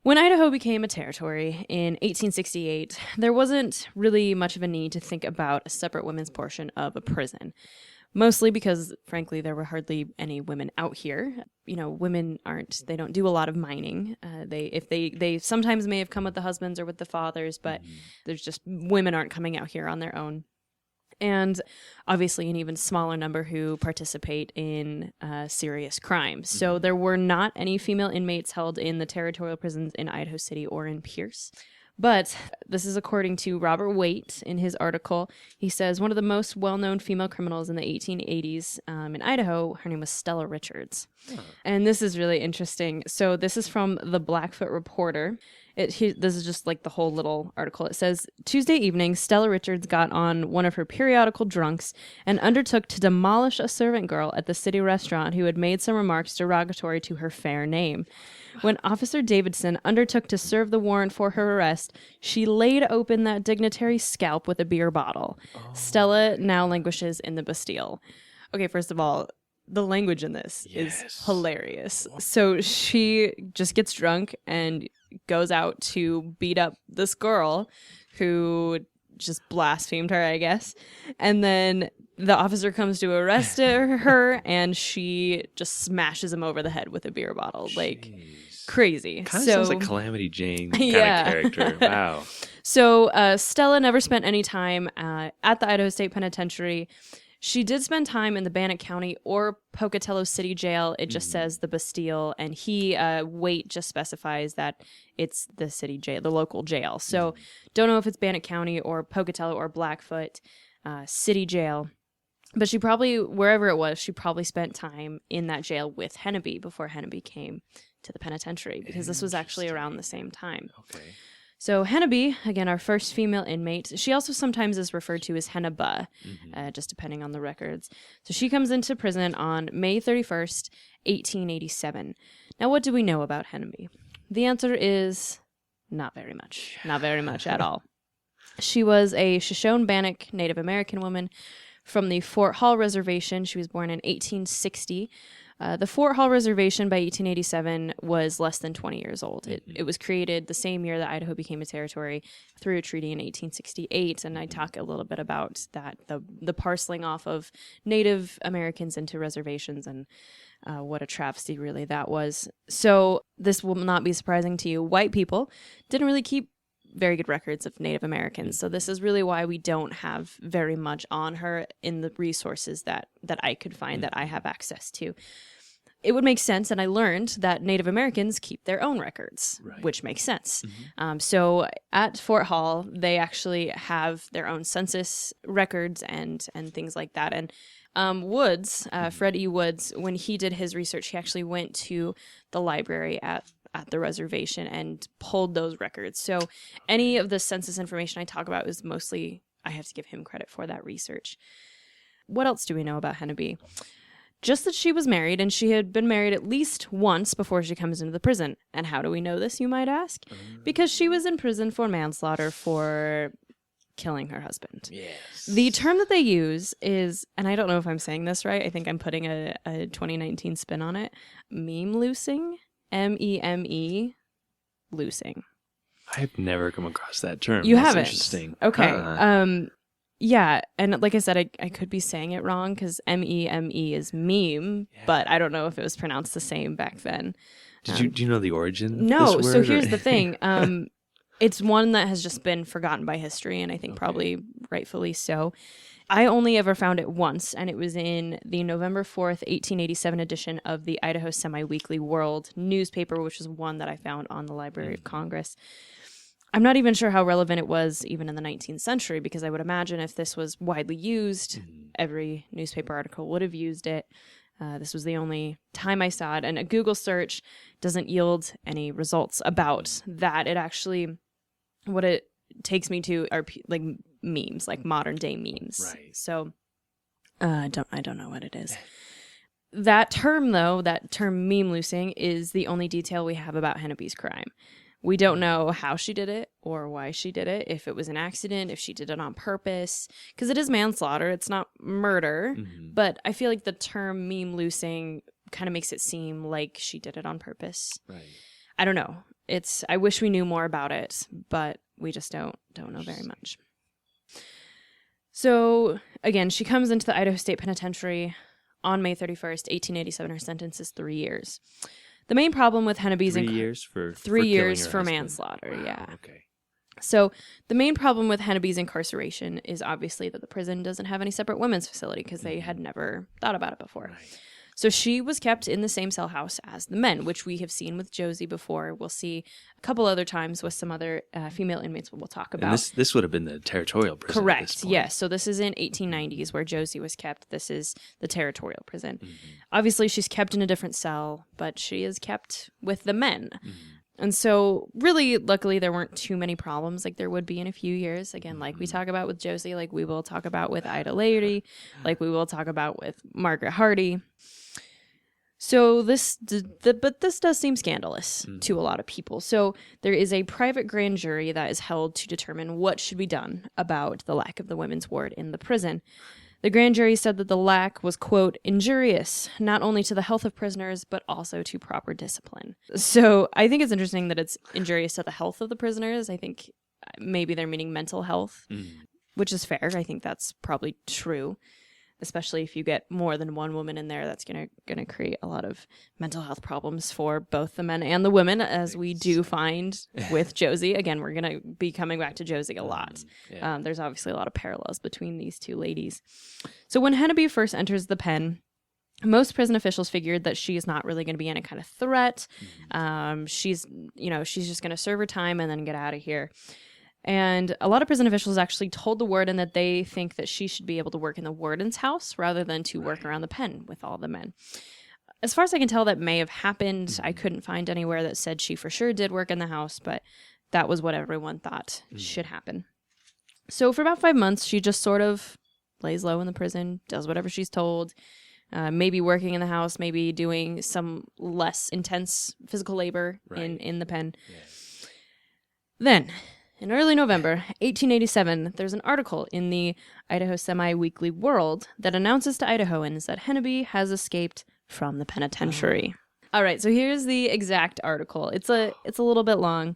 Speaker 1: when Idaho became a territory in 1868, there wasn't really much of a need to think about a separate women's portion of a prison. Mostly because, frankly, there were hardly any women out here. Women they don't do a lot of mining. They sometimes may have come with the husbands or with the fathers, but there's just, women aren't coming out here on their own. And obviously an even smaller number who participate in serious crimes. So there were not any female inmates held in the territorial prisons in Idaho City or in Pierce. But this is according to Robert Waite in his article. He says one of the most well-known female criminals in the 1880s in Idaho, her name was Stella Richards. And this is really interesting. So this is from the Blackfoot Reporter. This is just like the whole little article. It says, Tuesday evening, Stella Richards got on one of her periodical drunks and undertook to demolish a servant girl at the city restaurant who had made some remarks derogatory to her fair name. When Officer Davidson undertook to serve the warrant for her arrest, she laid open that dignitary's scalp with a beer bottle. Stella now languishes in the Bastille. Okay, first of all, the language in this is hilarious. So she just gets drunk and goes out to beat up this girl who just blasphemed her, I guess. And then the officer comes to arrest her, and she just smashes him over the head with a beer bottle. Like, crazy.
Speaker 6: Kind of sounds like Calamity Jane kind of character. Wow.
Speaker 1: So Stella never spent any time at the Idaho State Penitentiary. She did spend time in the Bannock County or Pocatello City Jail. It just says the Bastille, and Waite just specifies that it's the city jail, the local jail. So don't know if it's Bannock County or Pocatello or Blackfoot City Jail. But she probably, wherever it was, she probably spent time in that jail with Henebe before Henebe came to the penitentiary, because this was actually around the same time. Okay. So Henebe, again, our first female inmate, she also sometimes is referred to as Heneba, just depending on the records. So she comes into prison on May 31st, 1887. Now, what do we know about Henebe? The answer is not very much. Not very much at all. She was a Shoshone-Bannock Native American woman from the Fort Hall Reservation. She was born in 1860. The Fort Hall Reservation by 1887 was less than 20 years old. It was created the same year that Idaho became a territory through a treaty in 1868, and I talk a little bit about that, the parceling off of Native Americans into reservations, and what a travesty really that was. So this will not be surprising to you. White people didn't really keep very good records of Native Americans. So this is really why we don't have very much on her in the resources that I could find, that I have access to. It would make sense, and I learned that Native Americans keep their own records, which makes sense. So at Fort Hall, they actually have their own census records and things like that. And Woods, Fred E. Woods, when he did his research, he actually went to the library at the reservation and pulled those records. So any of the census information I talk about is mostly, I have to give him credit for that research. What else do we know about Henebe? Just that she was married, and she had been married at least once before she comes into the prison. And how do we know this, you might ask? Because she was in prison for manslaughter for killing her husband. Yes. The term that they use is, and I don't know if I'm saying this right, I think I'm putting a 2019 spin on it, meme-loosing. M-E-M-E, loosing.
Speaker 6: I've never come across that term.
Speaker 1: You
Speaker 6: That's
Speaker 1: haven't?
Speaker 6: Interesting.
Speaker 1: Okay.
Speaker 6: Huh.
Speaker 1: Yeah, and like I said, I could be saying it wrong because MEME is meme, but I don't know if it was pronounced the same back then.
Speaker 6: Do you know the origin of
Speaker 1: No,
Speaker 6: this
Speaker 1: so
Speaker 6: word,
Speaker 1: here's
Speaker 6: or-
Speaker 1: the thing. It's one that has just been forgotten by history, and I think probably rightfully so. I only ever found it once, and it was in the November 4th, 1887 edition of the Idaho Semi-Weekly World newspaper, which was one that I found on the Library of Congress. I'm not even sure how relevant it was even in the 19th century, because I would imagine if this was widely used, every newspaper article would have used it. This was the only time I saw it, and a Google search doesn't yield any results about that. It actually, what it takes me to are like memes, like modern day memes.
Speaker 6: Right.
Speaker 1: So I don't know what it is. That term, though, that term meme loosing, is the only detail we have about Henebe's crime. We don't know how she did it or why she did it, if it was an accident, if she did it on purpose, because it is manslaughter. It's not murder, but I feel like the term meme loosing kind of makes it seem like she did it on purpose.
Speaker 6: Right.
Speaker 1: I don't know. I wish we knew more about it, but we just don't know very much. So again, she comes into the Idaho State Penitentiary on May 31st, 1887. Her sentence is 3 years. The main problem with Henebe's
Speaker 6: 3 years for
Speaker 1: 3 years
Speaker 6: killing her
Speaker 1: for
Speaker 6: husband.
Speaker 1: manslaughter.
Speaker 6: Wow,
Speaker 1: Yeah.
Speaker 6: Okay.
Speaker 1: So the main problem with Henebe's incarceration is obviously that the prison doesn't have any separate women's facility because they had never thought about it before.
Speaker 6: Right.
Speaker 1: So she was kept in the same cell house as the men, which we have seen with Josie before. We'll see a couple other times with some other female inmates we'll talk about.
Speaker 6: And this would have been the territorial prison. at this
Speaker 1: Correct.
Speaker 6: point.
Speaker 1: Yes. So this is in 1890s where Josie was kept. This is the territorial prison. Obviously, she's kept in a different cell, but she is kept with the men. And so really, luckily, there weren't too many problems like there would be in a few years. Again, like we talk about with Josie, like we will talk about with Ida Laity, like we will talk about with Margaret Hardy. So this does seem scandalous to a lot of people. So there is a private grand jury that is held to determine what should be done about the lack of the women's ward in the prison. The grand jury said that the lack was, quote, injurious, not only to the health of prisoners, but also to proper discipline. So I think it's interesting that it's injurious to the health of the prisoners. I think maybe they're meaning mental health, which is fair. I think that's probably true. Especially if you get more than one woman in there, that's gonna create a lot of mental health problems for both the men and the women, as we do find with Josie. Again, we're gonna be coming back to Josie a lot. There's obviously a lot of parallels between these two ladies. So when Henebe first enters the pen, most prison officials figured that she is not really going to be any kind of threat. She's just going to serve her time and then get out of here. And a lot of prison officials actually told the warden that they think that she should be able to work in the warden's house rather than to work around the pen with all the men. As far as I can tell, that may have happened. I couldn't find anywhere that said she for sure did work in the house, but that was what everyone thought should happen. So for about 5 months, she just sort of lays low in the prison, does whatever she's told, maybe working in the house, maybe doing some less intense physical labor in the pen. Yeah. Then, in early November 1887, there's an article in the Idaho Semi-Weekly World that announces to Idahoans that Henebe has escaped from the penitentiary. All right, so here's the exact article. It's a little bit long,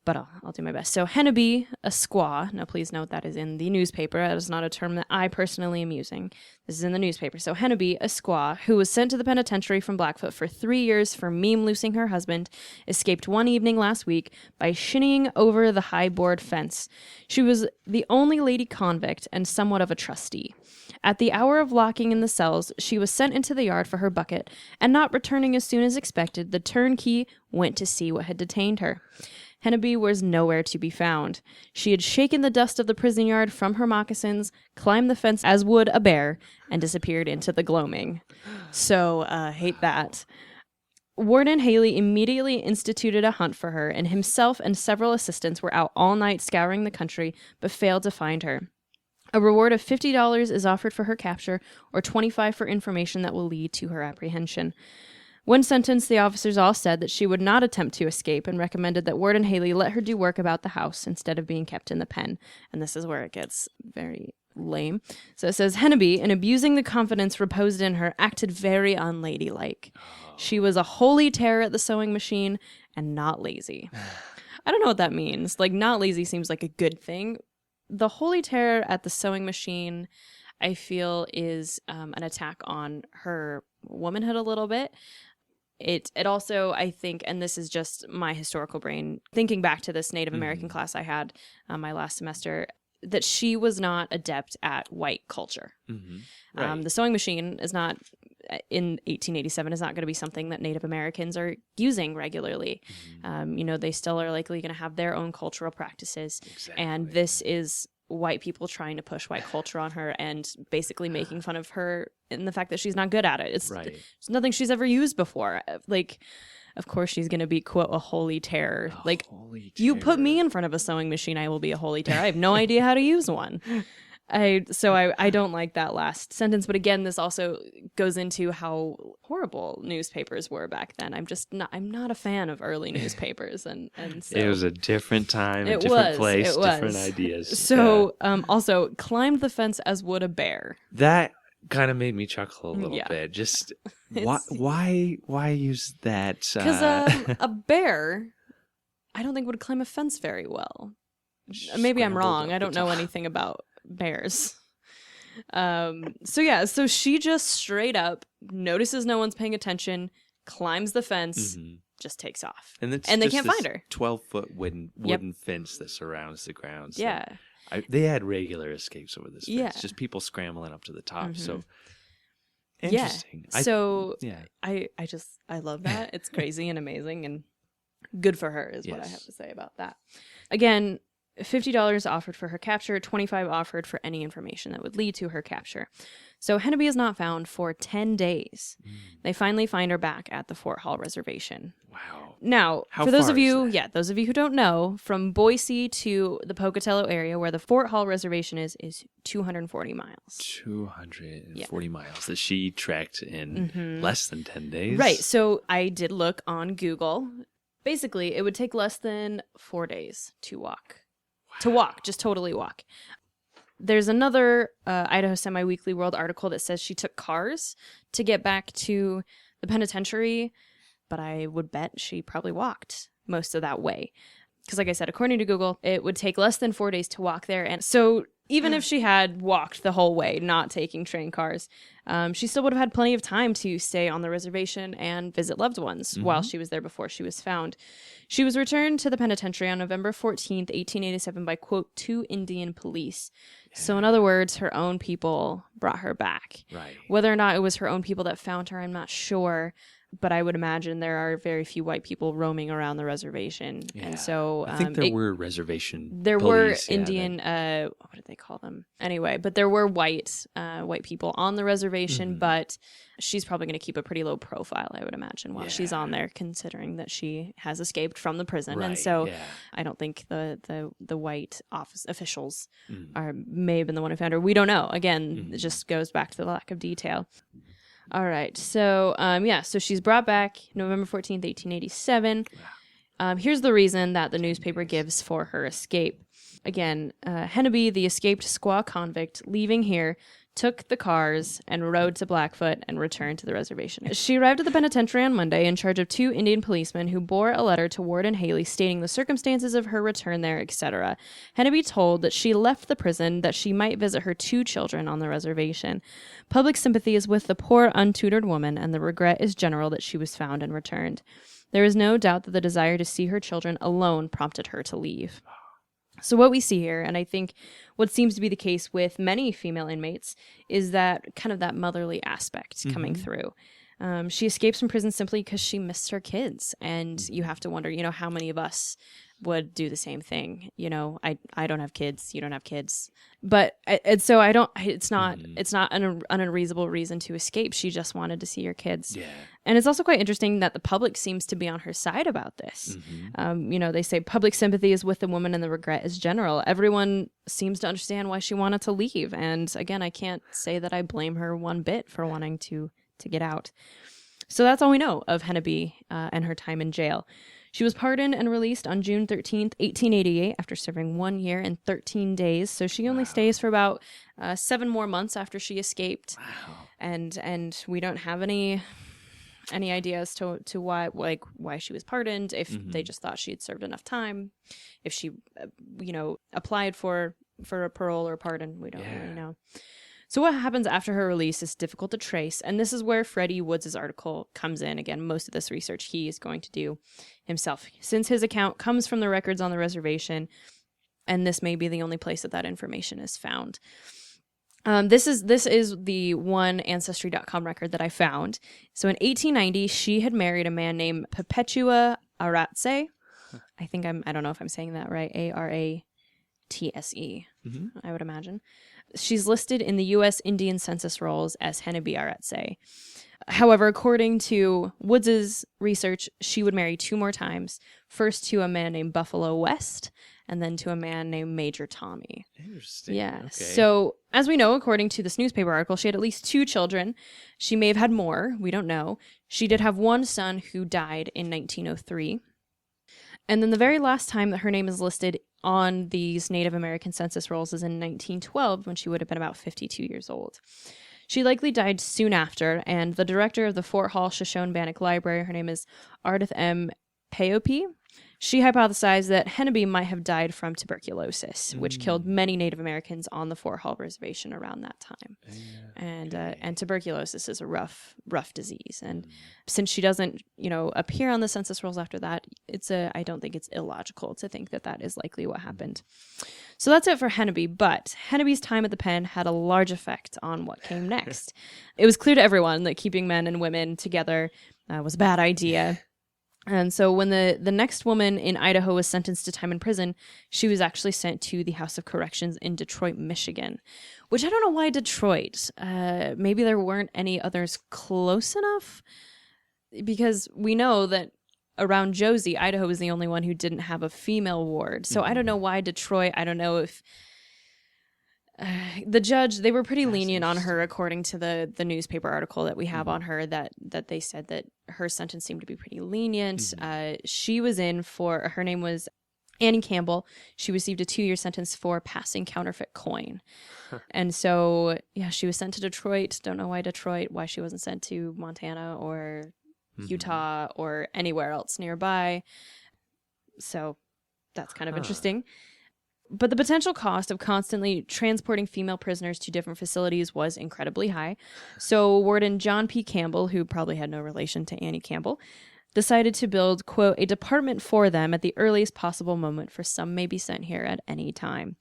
Speaker 1: but I'll do my best. So Henebe, a squaw, now please note that is in the newspaper. That is not a term that I personally am using. This is in the newspaper. So Henebe, a squaw, who was sent to the penitentiary from Blackfoot for 3 years for meme-loosing her husband, escaped one evening last week by shinnying over the high board fence. She was the only lady convict and somewhat of a trustee. At the hour of locking in the cells, she was sent into the yard for her bucket, and not returning as soon as expected, the turnkey went to see what had detained her. Henebe was nowhere to be found. She had shaken the dust of the prison yard from her moccasins, climbed the fence as would a bear, and disappeared into the gloaming. So, hate that. Warden Haley immediately instituted a hunt for her, and himself and several assistants were out all night scouring the country, but failed to find her. A reward of $50 is offered for her capture, or $25 for information that will lead to her apprehension. When sentenced, the officers all said that she would not attempt to escape and recommended that Warden Haley let her do work about the house instead of being kept in the pen. And this is where it gets very lame. So it says, Henebe, in abusing the confidence reposed in her, acted very unladylike. She was a holy terror at the sewing machine and not lazy. I don't know what that means. Like, not lazy seems like a good thing. The holy terror at the sewing machine, I feel, is an attack on her womanhood a little bit. It also, I think, and this is just my historical brain, thinking back to this Native American class I had my last semester, that she was not adept at white culture.
Speaker 6: Right.
Speaker 1: The sewing machine is not, in 1887, is not going to be something that Native Americans are using regularly. They still are likely going to have their own cultural practices.
Speaker 6: Exactly.
Speaker 1: And this is white people trying to push white culture on her and basically making fun of her in the fact that she's not good at it. It's nothing she's ever used before. Like, of course she's going to be, quote, a holy terror. You put me in front of a sewing machine, I will be a holy terror. I have no idea how to use one. I don't like that last sentence. But again, this also goes into how horrible newspapers were back then. I'm not a fan of early newspapers. And so
Speaker 6: it was a different time, a different place, different ideas.
Speaker 1: So also climbed the fence as would a bear.
Speaker 6: That kind of made me chuckle a little bit. Just why use that?
Speaker 1: Because a bear, I don't think would climb a fence very well. Maybe I'm wrong. I don't know anything about bears. So she just straight up notices no one's paying attention, climbs the fence, just takes off. And they can't find her.
Speaker 6: 12-foot wooden fence that surrounds the ground. So
Speaker 1: yeah.
Speaker 6: They had regular escapes over this fence.
Speaker 1: Yeah.
Speaker 6: Just people scrambling up to the top. So interesting.
Speaker 1: Yeah. I love that. It's crazy and amazing and good for her is what I have to say about that. Again, $50 offered for her capture, $25 offered for any information that would lead to her capture. So Henebe is not found for 10 days. They finally find her back at the Fort Hall Reservation.
Speaker 6: Wow.
Speaker 1: Now, for those of you who don't know, from Boise to the Pocatello area where the Fort Hall Reservation is 240 miles.
Speaker 6: 240 miles that she trekked in less than 10 days.
Speaker 1: Right. So I did look on Google. Basically, it would take less than 4 days to walk. Just totally walk. There's another Idaho Semi-Weekly World article that says she took cars to get back to the penitentiary, but I would bet she probably walked most of that way. Because like I said, according to Google, it would take less than 4 days to walk there. And so even if she had walked the whole way, not taking train cars, she still would have had plenty of time to stay on the reservation and visit loved ones while she was there before she was found. She was returned to the penitentiary on November 14th, 1887 by, quote, 2 Indian police. Yeah. So in other words, her own people brought her back.
Speaker 6: Right.
Speaker 1: Whether or not it was her own people that found her, I'm not sure. But I would imagine there are very few white people roaming around the reservation.
Speaker 6: Yeah.
Speaker 1: And so
Speaker 6: I think there were reservation
Speaker 1: There
Speaker 6: police,
Speaker 1: were Indian, what did they call them? Anyway, but there were white people on the reservation, but she's probably going to keep a pretty low profile, I would imagine, while she's on there, considering that she has escaped from the prison.
Speaker 6: Right,
Speaker 1: and so I don't think the white office officials may have been the one who found her. We don't know. Again, it just goes back to the lack of detail. All right. So, so she's brought back November 14th, 1887. Here's the reason that the newspaper gives for her escape. Again, Henebe, the escaped squaw convict, leaving here, took the cars and rode to Blackfoot and returned to the reservation. She arrived at the penitentiary on Monday in charge of 2 Indian policemen who bore a letter to Warden Haley stating the circumstances of her return there, etc. Henebe told that she left the prison that she might visit her 2 children on the reservation. Public sympathy is with the poor, untutored woman, and the regret is general that she was found and returned. There is no doubt that the desire to see her children alone prompted her to leave. So what we see here, and I think what seems to be the case with many female inmates, is that kind of that motherly aspect coming through. She escapes from prison simply because she missed her kids. And you have to wonder, how many of us would do the same thing. I don't have kids. You don't have kids. But so I don't, it's not an unreasonable reason to escape. She just wanted to see her kids. Yeah. And it's also quite interesting that the public seems to be on her side about this. They say public sympathy is with the woman and the regret is general. Everyone seems to understand why she wanted to leave. And again, I can't say that I blame her one bit for wanting to get out. So that's all we know of Henebe and her time in jail. She was pardoned and released on June 13th, 1888, after serving 1 year and 13 days. So she only stays for about 7 more months after she escaped. Wow. And we don't have any any idea as to why she was pardoned, if they just thought she had served enough time, if she, applied for a parole or pardon. We don't really know. So what happens after her release is difficult to trace, and this is where Freddie Woods' article comes in. Again, most of this research he is going to do himself, since his account comes from the records on the reservation, and this may be the only place that information is found. This is the one Ancestry.com record that I found. So in 1890, she had married a man named Perpetua Aratse. I don't know if I'm saying that right. Aratse, I would imagine. She's listed in the U.S. Indian Census Rolls as Henebe Aratse. However, according to Woods' research, she would marry 2 more times. First to a man named Buffalo West, and then to a man named Major Tommy.
Speaker 6: Interesting.
Speaker 1: Yeah.
Speaker 6: Okay.
Speaker 1: So, as we know, according to this newspaper article, she had at least 2 children. She may have had more. We don't know. She did have one son who died in 1903. And then the very last time that her name is listed on these Native American census rolls is in 1912, when she would have been about 52 years old. She likely died soon after, and the director of the Fort Hall Shoshone-Bannock Library, her name is Ardith M. Peyope, she hypothesized that Henebe might have died from tuberculosis, which killed many Native Americans on the Fort Hall Reservation around that time. And tuberculosis is a rough disease. And since she doesn't, appear on the census rolls after that, I don't think it's illogical to think that is likely what happened. So that's it for Henebe, but Henebe's time at the pen had a large effect on what came next. It was clear to everyone that keeping men and women together was a bad idea. And so when the next woman in Idaho was sentenced to time in prison, she was actually sent to the House of Corrections in Detroit, Michigan, which I don't know why Detroit. Maybe there weren't any others close enough, because we know that around Josie, Idaho was the only one who didn't have a female ward. So I don't know why Detroit. I don't know if the judge, they were pretty lenient on her, according to the newspaper article that we have on her, that they said that her sentence seemed to be pretty lenient. She was in for, her name was Annie Campbell. She received a 2-year sentence for passing counterfeit coin. And so, she was sent to Detroit. Don't know why she wasn't sent to Montana or Utah or anywhere else nearby. So that's kind of interesting. But the potential cost of constantly transporting female prisoners to different facilities was incredibly high. So Warden John P. Campbell, who probably had no relation to Annie Campbell, decided to build, quote, a department for them at the earliest possible moment, for some may be sent here at any time.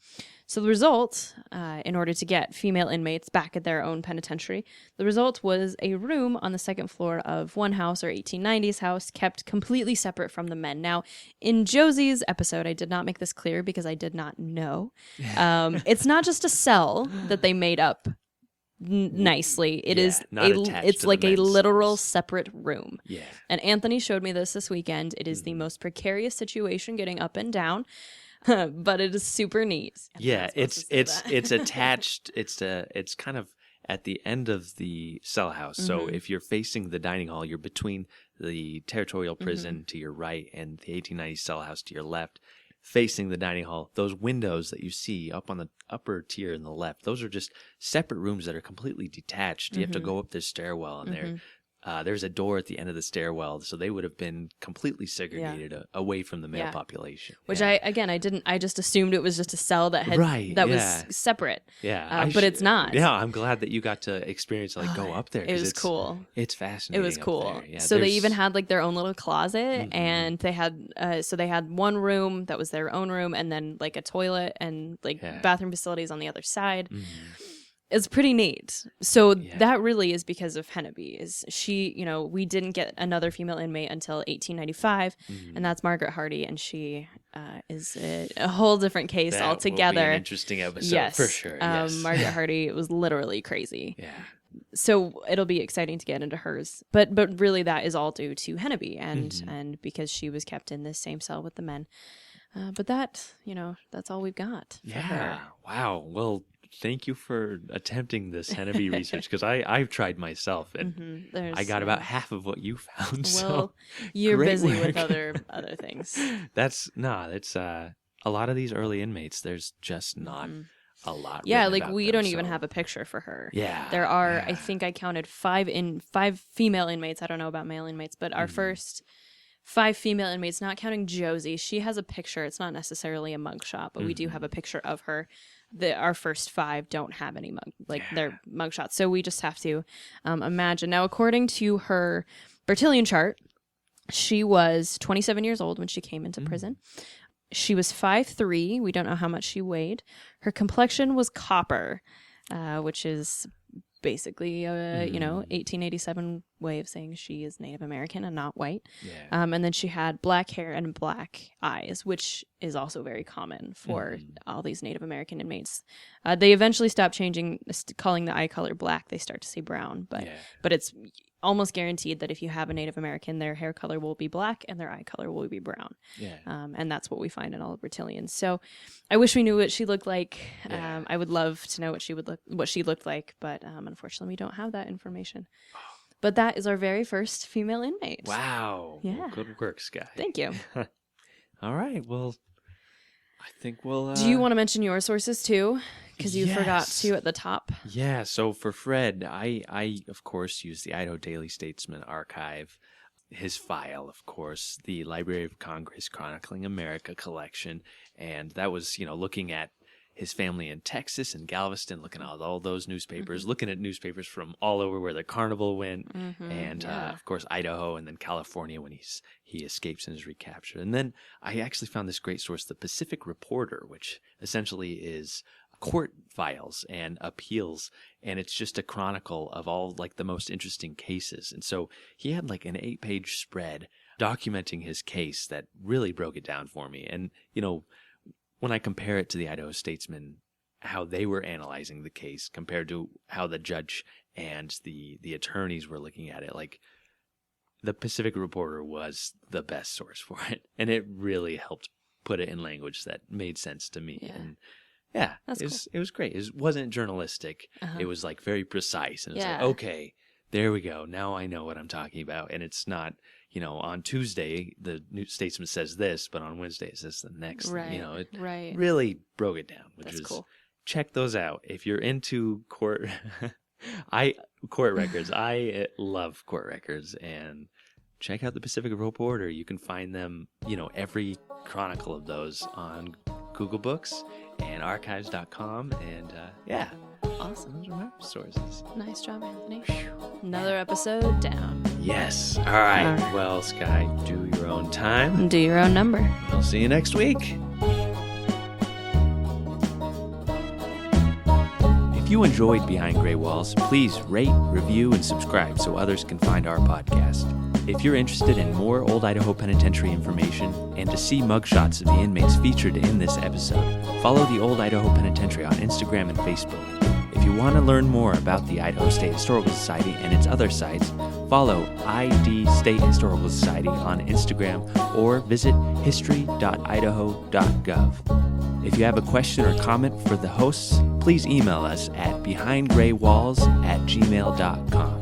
Speaker 1: So the result, in order to get female inmates back at their own penitentiary, the result was a room on the second floor of one house, or 1890s house, kept completely separate from the men. Now, in Josie's episode, I did not make this clear because I did not know. It's not just a cell that they made up nicely. It's like a literal separate room. Yeah. And Anthony showed me this weekend. It is the most precarious situation, getting up and down. But it is super neat.
Speaker 6: It's attached. It's kind of at the end of the cell house. So if you're facing the dining hall, you're between the territorial prison to your right and the 1890 cell house to your left, facing the dining hall. Those windows that you see up on the upper tier in the left, those are just separate rooms that are completely detached. You have to go up this stairwell, and there's a door at the end of the stairwell, so they would have been completely segregated away from the male population.
Speaker 1: Which I just assumed it was just a cell that was separate.
Speaker 6: Yeah,
Speaker 1: but it's not.
Speaker 6: Yeah, I'm glad that you got to experience go up there.
Speaker 1: It was cool.
Speaker 6: It's fascinating.
Speaker 1: It was cool. Yeah, so they even had their own little closet, and they had one room that was their own room, and then a toilet and bathroom facilities on the other side. It's pretty neat. So that really is because of Henebe. Is she, we didn't get another female inmate until 1895, and that's Margaret Hardy, and she is a whole different case altogether.
Speaker 6: Will be an interesting episode for sure.
Speaker 1: Margaret Hardy was literally crazy.
Speaker 6: Yeah.
Speaker 1: So it'll be exciting to get into hers. But really that is all due to Henebe and because she was kept in this same cell with the men. But that, that's all we've got for her.
Speaker 6: Wow. Well, thank you for attempting this Henebe research, because I've tried myself, and I got about half of what you found.
Speaker 1: Well, you're busy with other things.
Speaker 6: It's a lot of these early inmates. There's just not a lot.
Speaker 1: Yeah,
Speaker 6: written
Speaker 1: like
Speaker 6: about
Speaker 1: we
Speaker 6: them,
Speaker 1: don't even
Speaker 6: so-
Speaker 1: have a picture for her.
Speaker 6: Yeah,
Speaker 1: There are,
Speaker 6: yeah.
Speaker 1: I think I counted five female inmates. I don't know about male inmates, but our first 5 female inmates, not counting Josie. She has a picture. It's not necessarily a mugshot, but we do have a picture of her. Our first 5 don't have any their mugshots. So we just have to imagine. Now, according to her Bertillon chart, she was 27 years old when she came into prison. She was 5'3". We don't know how much she weighed. Her complexion was copper, which is basically, 1887 way of saying she is Native American and not white.
Speaker 6: Yeah.
Speaker 1: And then she had black hair and black eyes, which is also very common for all these Native American inmates. They eventually stopped calling the eye color black. They start to say brown, but it's almost guaranteed that if you have a Native American, their hair color will be black and their eye color will be brown.
Speaker 6: Yeah.
Speaker 1: And that's what we find in all of Bertillons. So I wish we knew what she looked like.
Speaker 6: Yeah.
Speaker 1: I would love to know what she looked like, but unfortunately we don't have that information. But that is our very first female inmate.
Speaker 6: Wow.
Speaker 1: Yeah.
Speaker 6: Well, good work, Skye.
Speaker 1: Thank you.
Speaker 6: All right. Well, I think we'll...
Speaker 1: Do you want to mention your sources too? Because you forgot
Speaker 6: Yes.
Speaker 1: to at the top.
Speaker 6: Yeah, so for Fred, I of course used the Idaho Daily Statesman archive, his file, of course, the Library of Congress Chronicling America collection, and that was, looking at his family in Texas and Galveston, looking at all those newspapers, looking at newspapers from all over where the carnival went, and of course Idaho, and then California when he escapes and is recaptured. And then I actually found this great source, the Pacific Reporter, which essentially is court files and appeals, and it's just a chronicle of all the most interesting cases. And so he had an 8-page spread documenting his case that really broke it down for me. And when I compare it to the Idaho Statesman, how they were analyzing the case compared to how the judge and the attorneys were looking at it, the Pacific Reporter was the best source for it, and it really helped put it in language that made sense to me.
Speaker 1: Yeah.
Speaker 6: And yeah,
Speaker 1: That's
Speaker 6: it was great. It wasn't journalistic. It was very precise. And it's
Speaker 1: Yeah.
Speaker 6: okay, there we go. Now I know what I'm talking about. And it's not, on Tuesday, the New Statesman says this, but on Wednesday it says the next.
Speaker 1: Right.
Speaker 6: It
Speaker 1: Right.
Speaker 6: really broke it down, which
Speaker 1: That's
Speaker 6: was
Speaker 1: cool.
Speaker 6: Check those out. If you're into court records, I love court records, and check out the Pacific Reporter. You can find them, every chronicle of those on Google Books and archives.com, and
Speaker 1: Awesome.
Speaker 6: those are my sources.
Speaker 1: Nice job, Anthony. Another episode down.
Speaker 6: Yes. All right.
Speaker 1: All right.
Speaker 6: Well, Skye, do your own time.
Speaker 1: Do your own number.
Speaker 6: We'll see you next week. If you enjoyed Behind Gray Walls, please rate, review, and subscribe so others can find our podcast. If you're interested in more Old Idaho Penitentiary information and to see mugshots of the inmates featured in this episode, follow the Old Idaho Penitentiary on Instagram and Facebook. If you want to learn more about the Idaho State Historical Society and its other sites, follow ID State Historical Society on Instagram or visit history.idaho.gov. If you have a question or comment for the hosts, please email us at behindgraywalls@gmail.com.